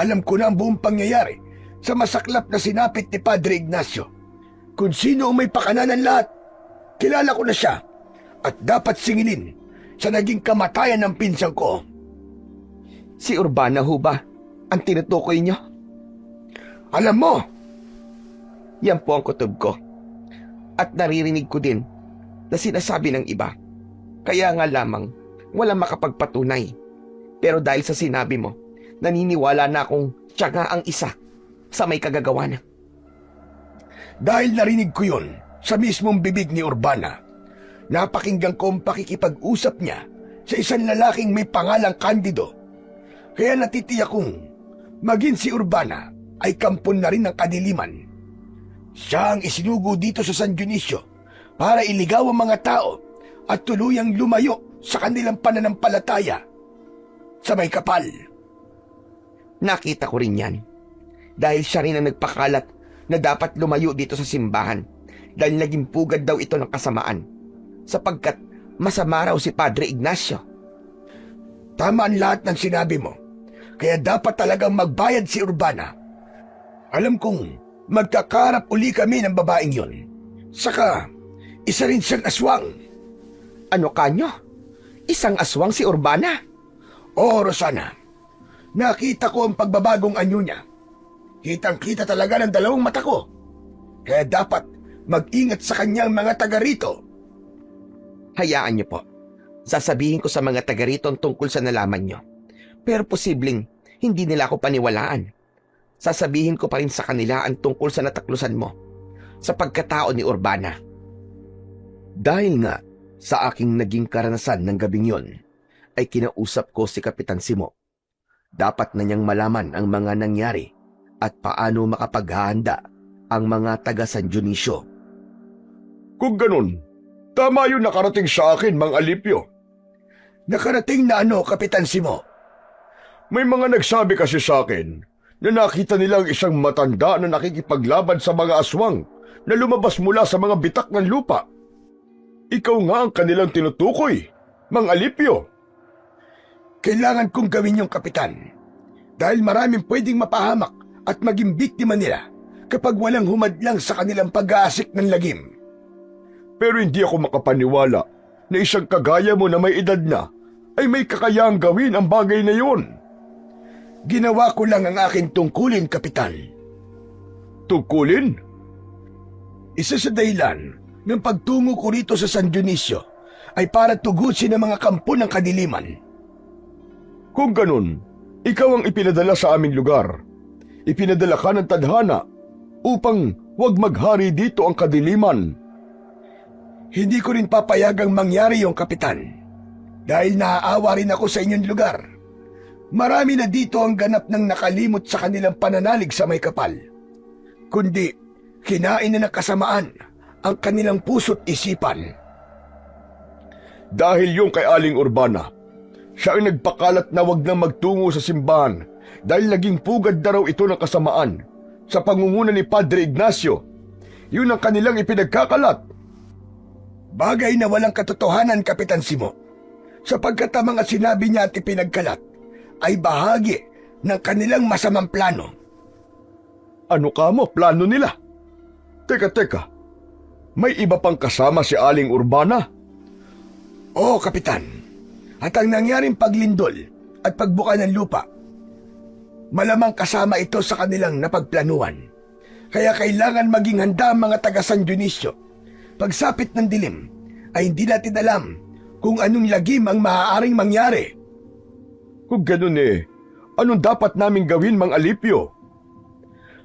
Alam ko na ang buong pangyayari sa masaklap na sinapit ni Padre Ignacio. Kung sino ang may pakananan lahat, kilala ko na siya at dapat singilin sa naging kamatayan ng pinsang ko. Si Urbana ho ba ang tinutukoy niyo? Alam mo, Yan po ang kutob ko. At naririnig ko din na sinasabi ng iba. Kaya nga lamang walang makapagpatunay. Pero dahil sa sinabi mo, naniniwala na akong siya nga ang isa sa may kagagawa na. dahil narinig ko yon sa mismong bibig ni Urbana, napakinggan ko ang pakikipag-usap niya sa isang lalaking may pangalang Candido. Kaya natitiyak kong maging si Urbana ay kampon na rin ng kadiliman. Siya ang isinugo dito sa San Dionisio para iligaw ang mga tao at tuluyang lumayo sa kanilang pananampalataya sa may kapal. Nakita ko rin yan. Dahil siya rin ang nagpakalat na dapat lumayo dito sa simbahan dahil naging pugad daw ito ng kasamaan sapagkat masama raw si Padre Ignacio. Tama ang lahat ng sinabi mo. Kaya dapat talagang magbayad si Urbana. Alam kong magkakarap uli kami ng babaeng yon. Saka, isa rin siyang aswang. Ano kanyo? Isang aswang si Urbana? Oo, Rosana. Nakita ko ang pagbabagong anyo niya. Kitang-kita talaga ng dalawang mata ko. Kaya dapat mag-ingat sa kanyang mga taga rito. Hayaan niyo po. Sasabihin ko sa mga taga rito ang tungkol sa nalaman niyo. Pero posibleng hindi nila ako paniwalaan. Sasabihin ko pa rin sa kanila ang tungkol sa nataklusan mo sa pagkatao ni Urbana. Dahil nga sa aking naging karanasan ng gabing yon, ay kinausap ko si Kapitan Simo. Dapat na niyang malaman ang mga nangyari at paano makapaghahanda ang mga taga San Dionisio. Kung ganun, tama yung nakarating sa akin, Mang Alipio. Nakarating na ano, Kapitan Simo? May mga nagsabi kasi sa akin na nakita nilang isang matanda na nakikipaglaban sa mga aswang na lumabas mula sa mga bitak ng lupa. Ikaw nga ang kanilang tinutukoy, Mang Alipio. Kailangan kong gawin yung Kapitan dahil maraming pwedeng mapahamak at maging biktima nila kapag walang humadlang sa kanilang pag-aasik ng lagim. Pero hindi ako makapaniwala na isang kagaya mo na may edad na ay may kakayahang gawin ang bagay na yun. Ginawa ko lang ang aking tungkulin, Kapitan. Tungkulin? Isa sa dahilan ng pagtungo ko rito sa San Dionisio ay para tugusin ang mga kampo ng kadiliman. Kung ganun, ikaw ang ipinadala sa aming lugar. Ipinadala ka ng tadhana upang huwag maghari dito ang kadiliman. Hindi ko rin papayagang mangyari yung Kapitan. Dahil naaawa rin ako sa inyong lugar. Marami na dito ang ganap ng nakalimot sa kanilang pananalig sa may kapal. Kundi, kinain na ng kasamaan ang kanilang puso't isipan. Dahil yung kay Aling Urbana, siya ay nagpakalat na wag na magtungo sa simbahan dahil naging pugad na raw ito ng kasamaan sa pangunguna ni Padre Ignacio. Yun ang kanilang ipinagkakalat. Bagay na walang katotohanan, Kapitan Simo, sapagkat ang mga sinabi niya at ipinagkalat ay bahagi ng kanilang masamang plano. Ano ka mo, plano nila? Teka, may iba pang kasama si Aling Urbana? Oo, Kapitan. At ang nangyaring paglindol at pagbuka ng lupa, malamang kasama ito sa kanilang napagplanuhan. Kaya kailangan maging handa ang mga taga San Dionisio. Pagsapit ng dilim, ay hindi natin alam kung anong lagim ang maaaring mangyari. Kung ganun anong dapat naming gawin, Mang Alipio?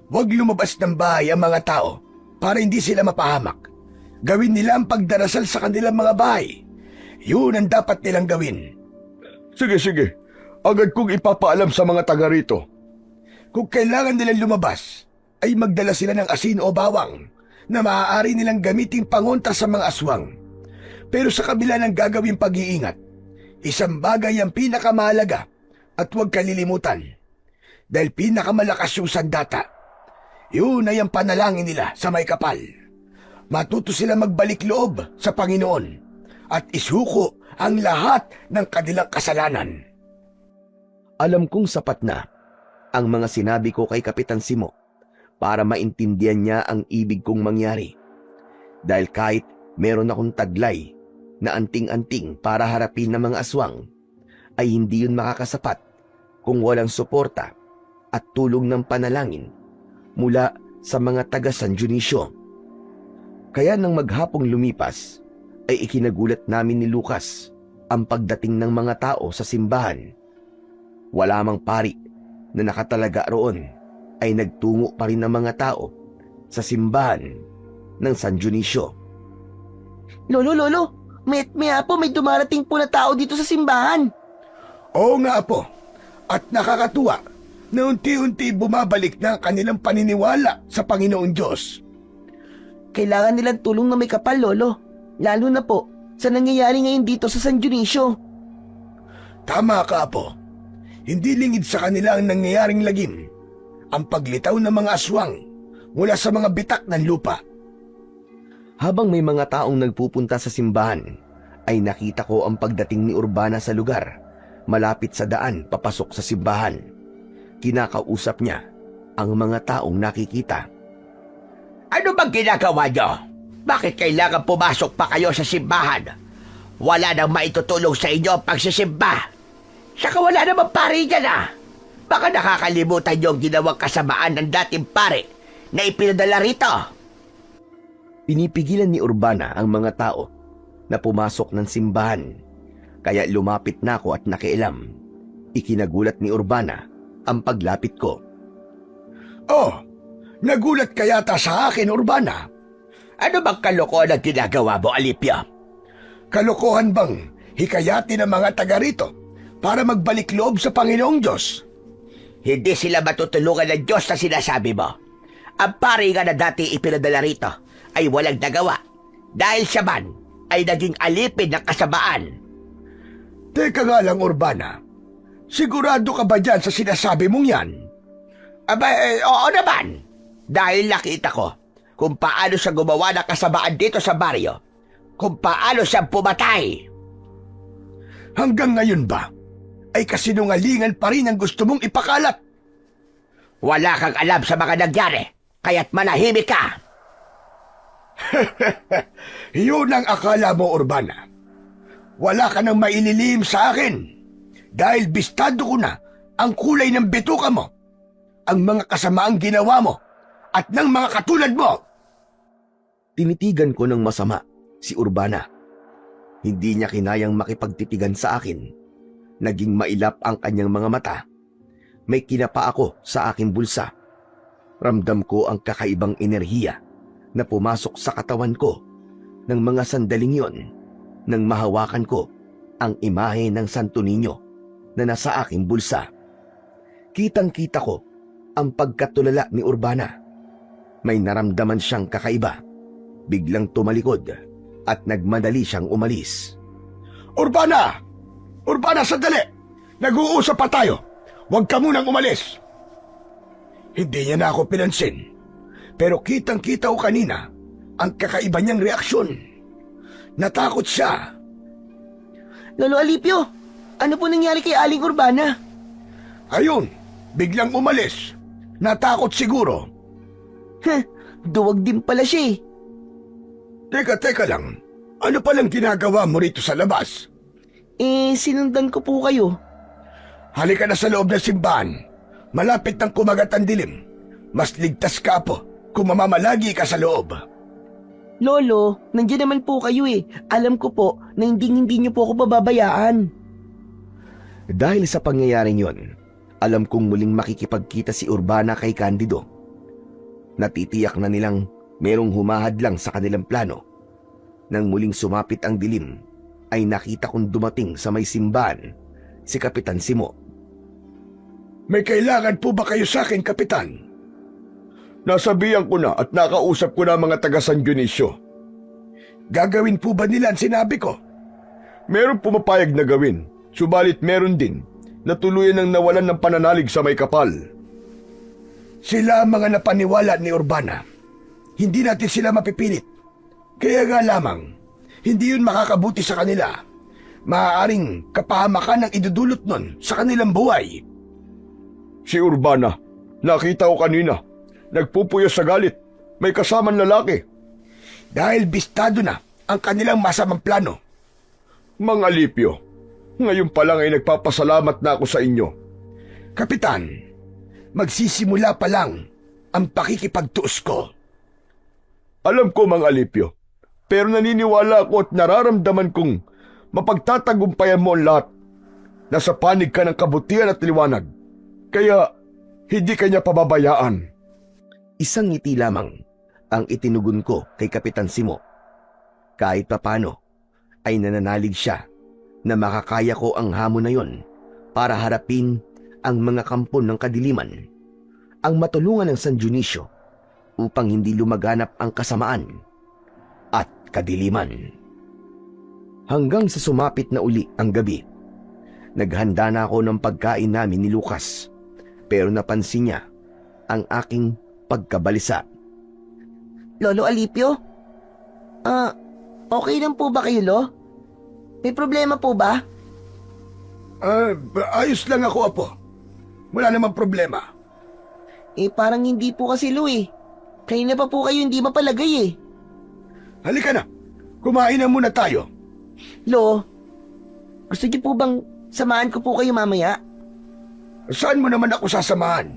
Huwag lumabas ng bahay ang mga tao para hindi sila mapahamak. Gawin nila ang pagdarasal sa kanilang mga bahay. Yun ang dapat nilang gawin. Sige. Agad kong ipapaalam sa mga taga rito. Kung kailangan nilang lumabas, ay magdala sila ng asin o bawang na maaari nilang gamiting pangonta sa mga aswang. Pero sa kabila ng gagawing pag-iingat, isang bagay ang pinakamahalaga at huwag kalilimutan. Dahil pinakamalakas yung sandata, yun ay ang panalangin nila sa may kapal. Matuto sila magbalik loob sa Panginoon at isuko ang lahat ng kanilang kasalanan. Alam kong sapat na ang mga sinabi ko kay Kapitan Simo para maintindihan niya ang ibig kong mangyari. Dahil kahit meron akong taglay na anting-anting para harapin ng mga aswang, ay hindi yun makakasapat kung walang suporta at tulong ng panalangin mula sa mga taga San Dionisio. Kaya nang maghapong lumipas, ay ikinagulat namin ni Lucas ang pagdating ng mga tao sa simbahan. Wala mang pari na nakatalaga roon, ay nagtungo pa rin ng mga tao sa simbahan ng San Dionisio. Lolo, may dumarating po na tao dito sa simbahan. Oo nga, Apo. At nakakatuwa na unti-unti bumabalik na ang kanilang paniniwala sa Panginoon Diyos. Kailangan nilang tulong na may kapal, Lolo. Lalo na po sa nangyayari ngayon dito sa San Dionisio. Tama ka, Apo. Hindi lingid sa kanila ang nangyayaring lagim, ang paglitaw ng mga aswang mula sa mga bitak ng lupa. Habang may mga taong nagpupunta sa simbahan, ay nakita ko ang pagdating ni Urbana sa lugar, malapit sa daan papasok sa simbahan. Kinakausap niya ang mga taong nakikita. Ano bang ginagawa nyo? Bakit kailangan pumasok pa kayo sa simbahan? Wala nang maitutulong sa inyo ang pagsisimba. Saka wala namang pare dyan Baka nakakalimutan nyo ang ginawang kasamaan ng dating pare na ipinadala rito. Pinipigilan ni Urbana ang mga tao na pumasok ng simbahan, kaya lumapit na ako at nakialam. Ikinagulat ni Urbana ang paglapit ko. Oh, nagulat ka yata sa akin, Urbana. Ano bang kalokohan ang ginagawa mo, Alipio? Kalokohan bang hikayatin ng mga taga rito para magbalik loob sa Panginoong Diyos? Hindi sila matutulungan ng Diyos na sinasabi mo. Ang pari nga na dati ipinadala rito ay walang nagawa dahil siya man ay naging alipin ng kasamaan. Teka nga lang, Urbana. Sigurado ka ba dyan sa sinasabi mong yan? Aba, oo naman. Dahil nakita ko kung paano siya gumawa ng kasamaan dito sa baryo. Kung paano siya pumatay. Hanggang ngayon ba ay kasinungalingan pa rin ang gusto mong ipakalat? Wala kang alam sa mga nangyari, kaya't manahimik ka. Yun ang akala mo, Urbana. Wala ka nang maililihim sa akin dahil bistado ko na ang kulay ng bituka mo, ang mga kasamaang ginawa mo at ng mga katulad mo. Tinitigan ko ng masama si Urbana. Hindi niya kinayang makipagtitigan sa akin. Naging mailap ang kanyang mga mata. May kinapa ako sa aking bulsa. Ramdam ko ang kakaibang enerhiya na pumasok sa katawan ko ng mga sandaling yon nang mahawakan ko ang imahe ng Santo Niño na nasa aking bulsa. Kitang-kita ko ang pagkatulala ni Urbana. May naramdaman siyang kakaiba. Biglang tumalikod at nagmadali siyang umalis. Urbana! Urbana, sandali! Nag-uusap pa tayo. Huwag ka munang umalis. Hindi niya na ako pinansin. Pero kitang-kita ko kanina ang kakaiba niyang reaksyon. Natakot siya. Lolo Alipio, ano po nangyari kay Aling Urbana? Ayun, biglang umalis. Natakot siguro. Duwag din pala siya eh. Teka lang. Ano palang ginagawa mo rito sa labas? Sinundan ko po kayo. Halika na sa loob ng simbahan. Malapit ng kumagat ang dilim. Mas ligtas ka po kung mamamalagi ka sa loob. Lolo, nandiyan naman po kayo eh. Alam ko po na hindi niyo po ako bababayaan. Dahil sa pangyayaring yon, alam kong muling makikipagkita si Urbana kay Candido. Natitiyak na nilang merong humahadlang sa kanilang plano. Nang muling sumapit ang dilim, ay nakita kong dumating sa may simbahan si Kapitan Simo. May kailangan po ba kayo sa akin, Kapitan? Nasabihan ko na at nakausap ko na mga taga San Dionisio. Gagawin po ba nila ang sinabi ko? Meron pumapayag na gawin, subalit meron din na tuluyan ng nawalan ng pananalig sa may kapal. Sila ang mga napaniwala ni Urbana. Hindi natin sila mapipilit. Kaya nga lamang, hindi yun makakabuti sa kanila. Maaaring kapahamakan ang idudulot nun sa kanilang buhay. Si Urbana, nakita ko kanina, nagpupuyo sa galit, may kasamang lalaki. Dahil bistado na ang kanilang masamang plano. Mang Alipio, ngayon pa lang ay nagpapasalamat na ako sa inyo. Kapitan, magsisimula pa lang ang pakikipagtuos ko. Alam ko, Mang Alipio, pero naniniwala ako at nararamdaman kong mapagtatagumpayan mo ang lahat. Nasa panig ka ng kabutihan at liwanag, kaya hindi kanya pababayaan. Isang ngiti lamang ang itinugon ko kay Kapitan Simo. Kahit papano ay nananalig siya na makakaya ko ang hamon na yon para harapin ang mga kampon ng kadiliman, ang matulungan ng San Dionisio upang hindi lumaganap ang kasamaan at kadiliman. Hanggang sa sumapit na uli ang gabi, naghanda na ako ng pagkain namin ni Lucas, pero napansin niya ang aking pagkabalisa. Lolo Alipio? Okay lang po ba kayo, Lo? May problema po ba? Ayos lang ako, Apo. Wala namang problema. Parang hindi po kasi, Lo eh. Kanina pa po kayo hindi mapalagay eh. Halika na, kumain na muna tayo. Lo, gusto niyo po bang samahan ko po kayo mamaya? Saan mo naman ako sasamahan?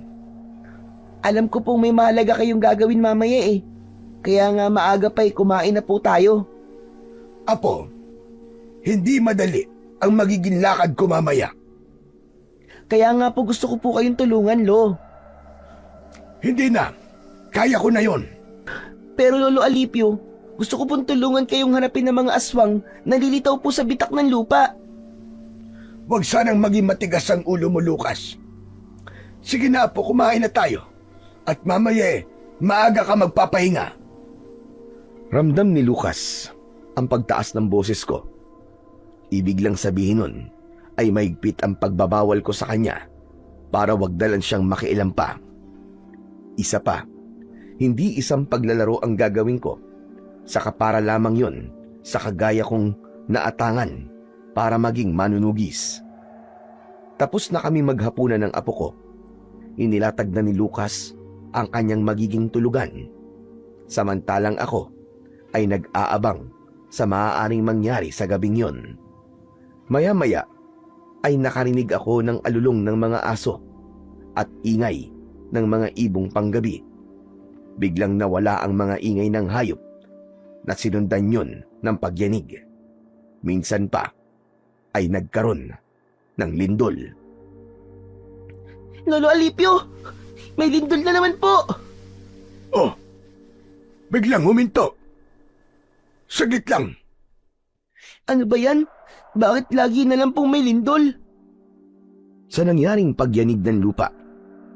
Alam ko pong may mahalaga kayong gagawin mamaya eh. Kaya nga maaga pa'y kumain na po tayo. Apo, hindi madali ang magiging lakad ko mamaya. Kaya nga po gusto ko po kayong tulungan, Lo. Hindi na, kaya ko na yon. Pero Lolo Alipio, gusto ko pong tulungan kayong harapin ng mga aswang na nilitaw po sa bitak ng lupa. Huwag sanang maging matigas ang ulo mo, Lucas. Sige na, Apo, kumain na tayo. At mamaya maaga ka magpapahinga. Ramdam ni Lucas ang pagtaas ng boses ko. Ibig lang sabihin nun ay maigpit ang pagbabawal ko sa kanya para wag dalan siyang makialam pa. Isa pa, hindi isang paglalaro ang gagawin ko. Saka para lamang yun sa kagaya kong naatangan para maging manunugis. Tapos na kami maghapunan ng apo ko. Inilatag na ni Lucas ang kanyang magiging tulugan. Samantalang ako ay nag-aabang sa maaaring mangyari sa gabing yon. Maya-maya ay nakarinig ako ng alulong ng mga aso at ingay ng mga ibong panggabi. Biglang nawala ang mga ingay ng hayop na sinundan yun ng pagyanig. Minsan pa ay nagkaroon ng lindol. Lolo Alipio, may lindol na naman po. Oh, biglang huminto. Saglit lang. Ano ba yan? Bakit lagi na lang pong may lindol? Sa nangyaring pagyanig ng lupa,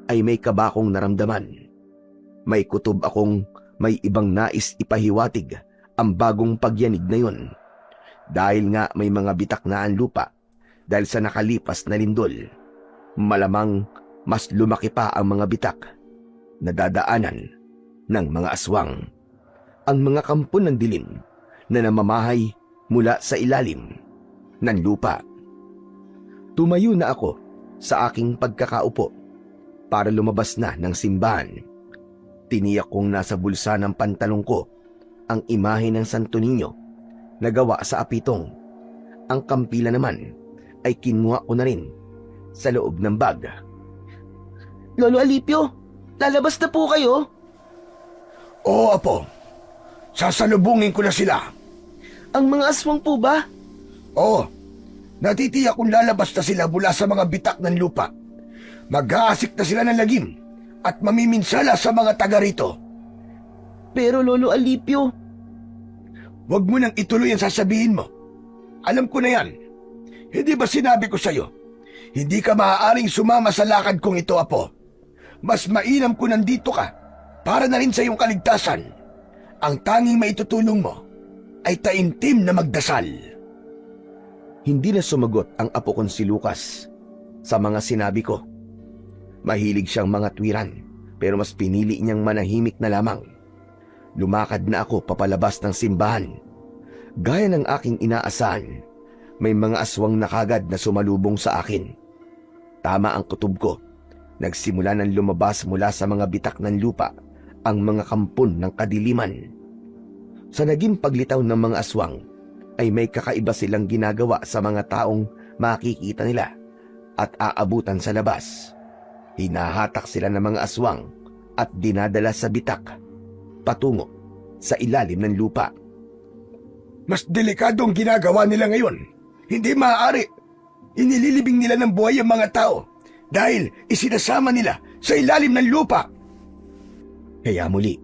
ay may kabakong naramdaman. May kutob akong may ibang nais ipahiwatig ang bagong pagyanig na yun. Dahil nga may mga bitak na ang lupa dahil sa nakalipas na lindol. Malamang mas lumaki pa ang mga bitak na dadaanan ng mga aswang. Ang mga kampo ng dilim na namamahay mula sa ilalim ng lupa. Tumayo na ako sa aking pagkakaupo para lumabas na ng simbahan. Tiniyak kong nasa bulsa ng pantalong ko ang imahe ng Santo Niño na gawa sa apitong. Ang kampila naman ay kinuha ko na rin sa loob ng bag. Lolo Alipio, lalabas na po kayo? Oo, Apo. Sasalubungin ko na sila. Ang mga aswang po ba? Oo. Natitiyak kung lalabas na sila mula sa mga bitak ng lupa. Mag-aasik na sila ng lagim at mamiminsala sa mga taga rito. Pero Lolo Alipio, Huwag mo nang ituloy ang sasabihin mo. Alam ko na yan. Hindi ba sinabi ko sa'yo? Hindi ka maaaring sumama sa lakad kong ito, Apo. Mas mainam kung nandito ka para na rin sa iyong kaligtasan. Ang tanging maitutulong mo ay taimtim na magdasal. Hindi na sumagot ang apo kong si Lucas sa mga sinabi ko. Mahilig siyang mga tuwiran pero mas pinili niyang manahimik na lamang. Lumakad na ako papalabas ng simbahan. Gaya ng aking inaasahan, may mga aswang na kagad na sumalubong sa akin. Tama ang kutob ko. Nagsimula ng lumabas mula sa mga bitak ng lupa ang mga kampon ng kadiliman. Sa naging paglitaw ng mga aswang, ay may kakaiba silang ginagawa sa mga taong makikita nila at aabutan sa labas. Hinahatak sila ng mga aswang at dinadala sa bitak patungo sa ilalim ng lupa. Mas delikadong ginagawa nila ngayon. Hindi maaari. Inililibing nila ng buhay ang mga tao dahil isinasama nila sa ilalim ng lupa. Kaya muli,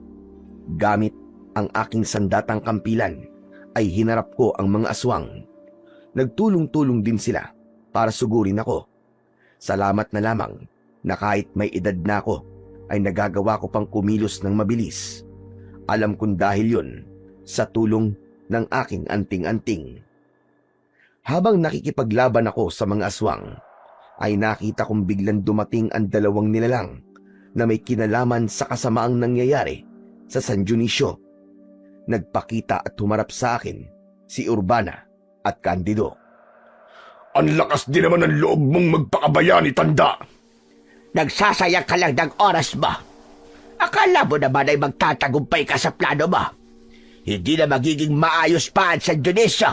gamit ang aking sandatang kampilan, ay hinarap ko ang mga aswang. Nagtulong-tulong din sila para sugurin ako. Salamat na lamang na kahit may edad na ako, ay nagagawa ko pang kumilos ng mabilis. Alam kong dahil yun sa tulong ng aking anting-anting. Habang nakikipaglaban ako sa mga aswang, ay nakita kong biglang dumating ang dalawang nilalang na may kinalaman sa kasamaang nangyayari sa San Dionisio. Nagpakita at humarap sa akin si Urbana at Candido. Ang lakas din naman ng loob mong magpakabayani, tanda. Nagsasayang ka lang ng oras ba? Akala mo naman ay magtatagumpay ka sa plano mo. Hindi na magiging maayos pa ang San Dionisio.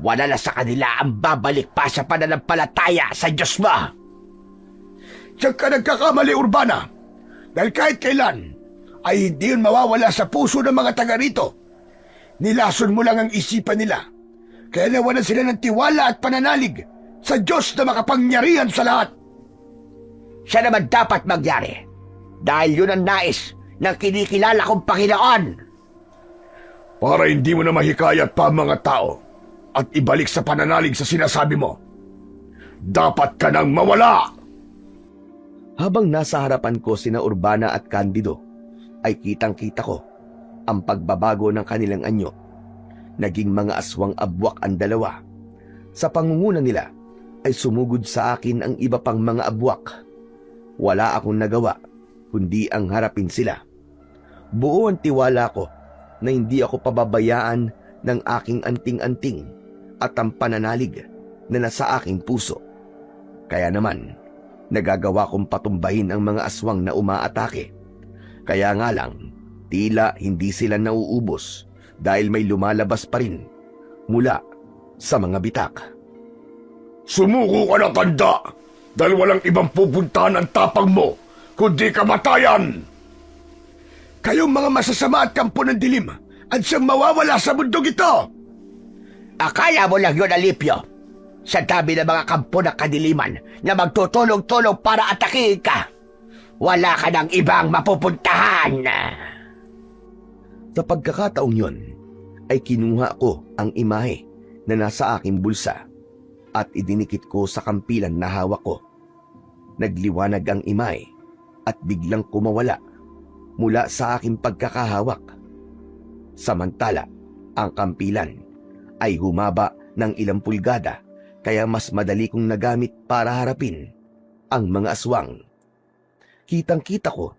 Wala na sa kanila ang babalik pa sa pananampalataya sa Diyos mo. Diyan ka nagkakamali, Urbana. Dahil kahit kailan, ay hindi yun mawawala sa puso ng mga taga rito. Nilason mo lang ang isipan nila. Kaya nawalan sila ng tiwala at pananalig sa Diyos na makapangyarihan sa lahat. Siya naman dapat magyari. Dahil yun ang nais ng kinikilala kong Panginoon. Para hindi mo na mahikayat pa ang mga tao at ibalik sa pananalig sa sinasabi mo, dapat ka nang mawala. Habang nasa harapan ko sina Urbana at Candido, ay kitang-kita ko ang pagbabago ng kanilang anyo. Naging mga aswang abwak ang dalawa. Sa pangunguna nila ay sumugod sa akin ang iba pang mga abwak. Wala akong nagawa kundi ang harapin sila. Buo ang tiwala ko na hindi ako pababayaan ng aking anting-anting at ang pananalig na nasa aking puso. Kaya naman, nagagawa kong patumbahin ang mga aswang na umaatake. Kaya nga lang, tila hindi sila nauubos dahil may lumalabas pa rin mula sa mga bitak. Sumuko ka na, tanda, dahil walang ibang pupuntahan ang tapang mo, kundi kamatayan. Kayong mga masasama at kampo ng dilim at siyang mawawala sa mundong ito. Akala mo lang yun, Alipio. Sa dami ng mga kampo ng kadiliman na magtutulong-tulong para atakihin ka, wala ka ng ibang mapupuntahan. Sa pagkakataong yun, ay kinuha ko ang imahe na nasa aking bulsa at idinikit ko sa kampilan na hawak ko. Nagliwanag ang imay at biglang kumawala mula sa aking pagkakahawak. Samantala, ang kampilan ay humaba ng ilang pulgada kaya mas madali kong nagamit para harapin ang mga aswang. Kitang-kita ko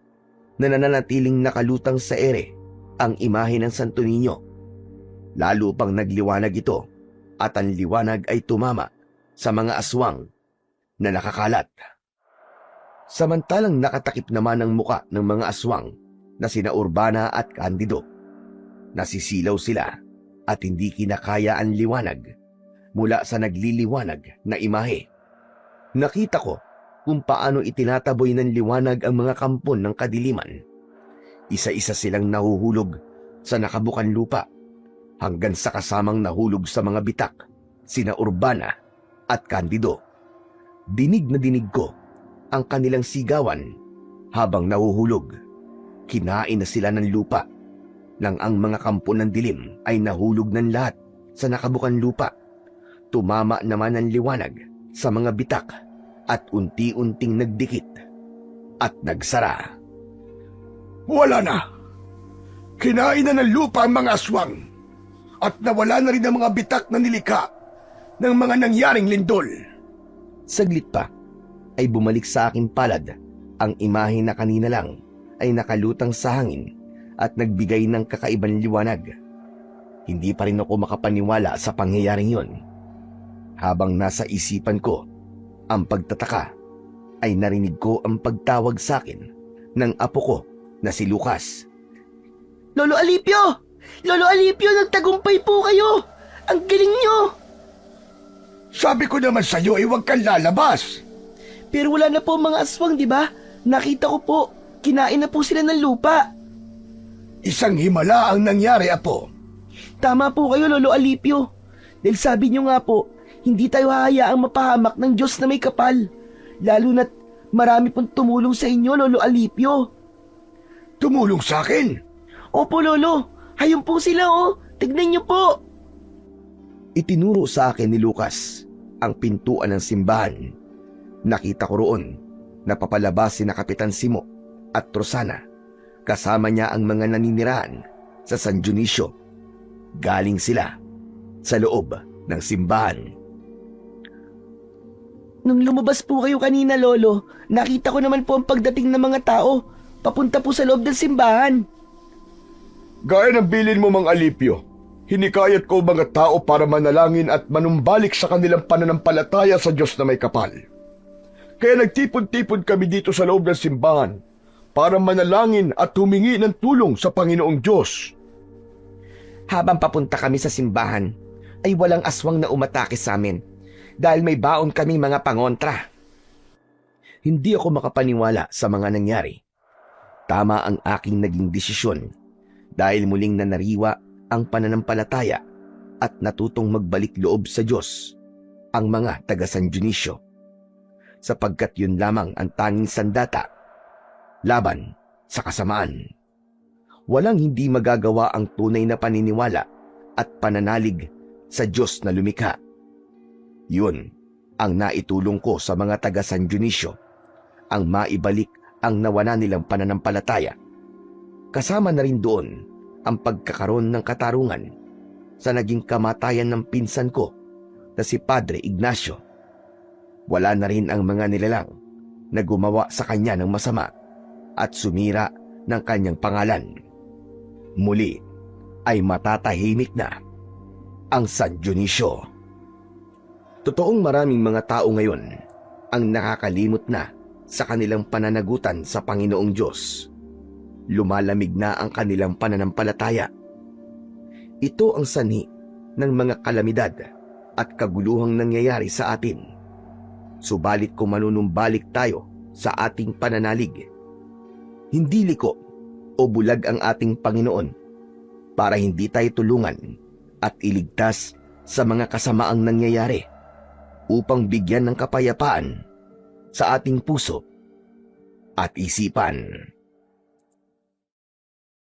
na nananatiling nakalutang sa ere ang imahe ng Santo Niño. Lalo pang nagliwanag ito at ang liwanag ay tumama sa mga aswang na nakakalat. Samantalang nakatakip naman ang muka ng mga aswang na sina Urbana at Candido. Nasisilaw sila at hindi kinakaya ang liwanag mula sa nagliliwanag na imahe. Nakita ko kung paano itinataboy ng liwanag ang mga kampon ng kadiliman. Isa-isa silang nahuhulog sa nakabukan lupa hanggang sa kasamang nahulog sa mga bitak, sina Urbana at Candido. Dinig na dinig ko ang kanilang sigawan habang nahuhulog. Kinain na sila ng lupa nang ang mga kampo ng dilim ay nahulog ng lahat sa nakabukan lupa. Tumama naman ang liwanag sa mga bitak at unti-unting nagdikit at nagsara. Wala na. Kinain na ng lupa ang mga aswang at nawala na rin ang mga bitak na nilika ng mga nangyaring lindol. Saglit pa ay bumalik sa aking palad ang imahe na kanina lang ay nakalutang sa hangin at nagbigay ng kakaibang liwanag. Hindi pa rin ako makapaniwala sa pangyayaring yon. Habang nasa isipan ko ang pagtataka, ay narinig ko ang pagtawag sa akin ng apo ko na si Lucas. Lolo Alipio! Lolo Alipio, nagtagumpay po kayo! Ang galing nyo! Sabi ko naman sa'yo, huwag kang lalabas. Pero wala na po ang mga aswang, di ba? Nakita ko po, kinain na po sila ng lupa. Isang himala ang nangyari, apo. Tama po kayo, Lolo Alipio. Dahil sabi nyo nga po, hindi tayo hahayaang mapahamak ng Diyos na may kapal. Lalo na't marami pong tumulong sa inyo, Lolo Alipio. Tumulong sa akin? Opo, Lolo. Hayun po sila, oh. Tignan nyo po. Itinuro sa akin ni Lucas ang pintuan ng simbahan. Nakita ko roon na papalabas sina Kapitan Simo at Rosana. Kasama niya ang mga naninirahan sa San Dionisio. Galing sila sa loob ng simbahan. Nung lumabas po kayo kanina, Lolo, nakita ko naman po ang pagdating ng mga tao. Papunta po sa loob ng simbahan. Gaya ng bilin mo, Mang Alipio, hinikayat ko mga tao para manalangin at manumbalik sa kanilang pananampalataya sa Diyos na may kapal. Kaya nagtipon-tipon kami dito sa loob ng simbahan para manalangin at humingi ng tulong sa Panginoong Diyos. Habang papunta kami sa simbahan, ay walang aswang na umatake sa amin dahil may baon kami mga pangontra. Hindi ako makapaniwala sa mga nangyari. Tama ang aking naging desisyon dahil muling nanariwa ang pananampalataya at natutong magbalik loob sa Diyos ang mga taga San Dionisio, sapagkat yun lamang ang tanging sandata laban sa kasamaan. Walang hindi magagawa ang tunay na paniniwala at pananalig sa Diyos na lumikha. Yun ang naitulong ko sa mga taga San Dionisio, ang maibalik ang nawala nilang pananampalataya. Kasama na rin doon ang pagkakaroon ng katarungan sa naging kamatayan ng pinsan ko na si Padre Ignacio. Wala na rin ang mga nilalang na gumawa sa kanya ng masama at sumira ng kanyang pangalan. Muli ay matatahimik na ang San Dionisio. Totoong maraming mga tao ngayon ang nakakalimot na sa kanilang pananagutan sa Panginoong Diyos. Lumalamig na ang kanilang pananampalataya. Ito ang sanhi ng mga kalamidad at kaguluhang nangyayari sa atin. Subalit kung manunumbalik tayo sa ating pananalig, hindi liko o bulag ang ating Panginoon para hindi tayo tulungan at iligtas sa mga kasamaang nangyayari upang bigyan ng kapayapaan sa ating puso at isipan.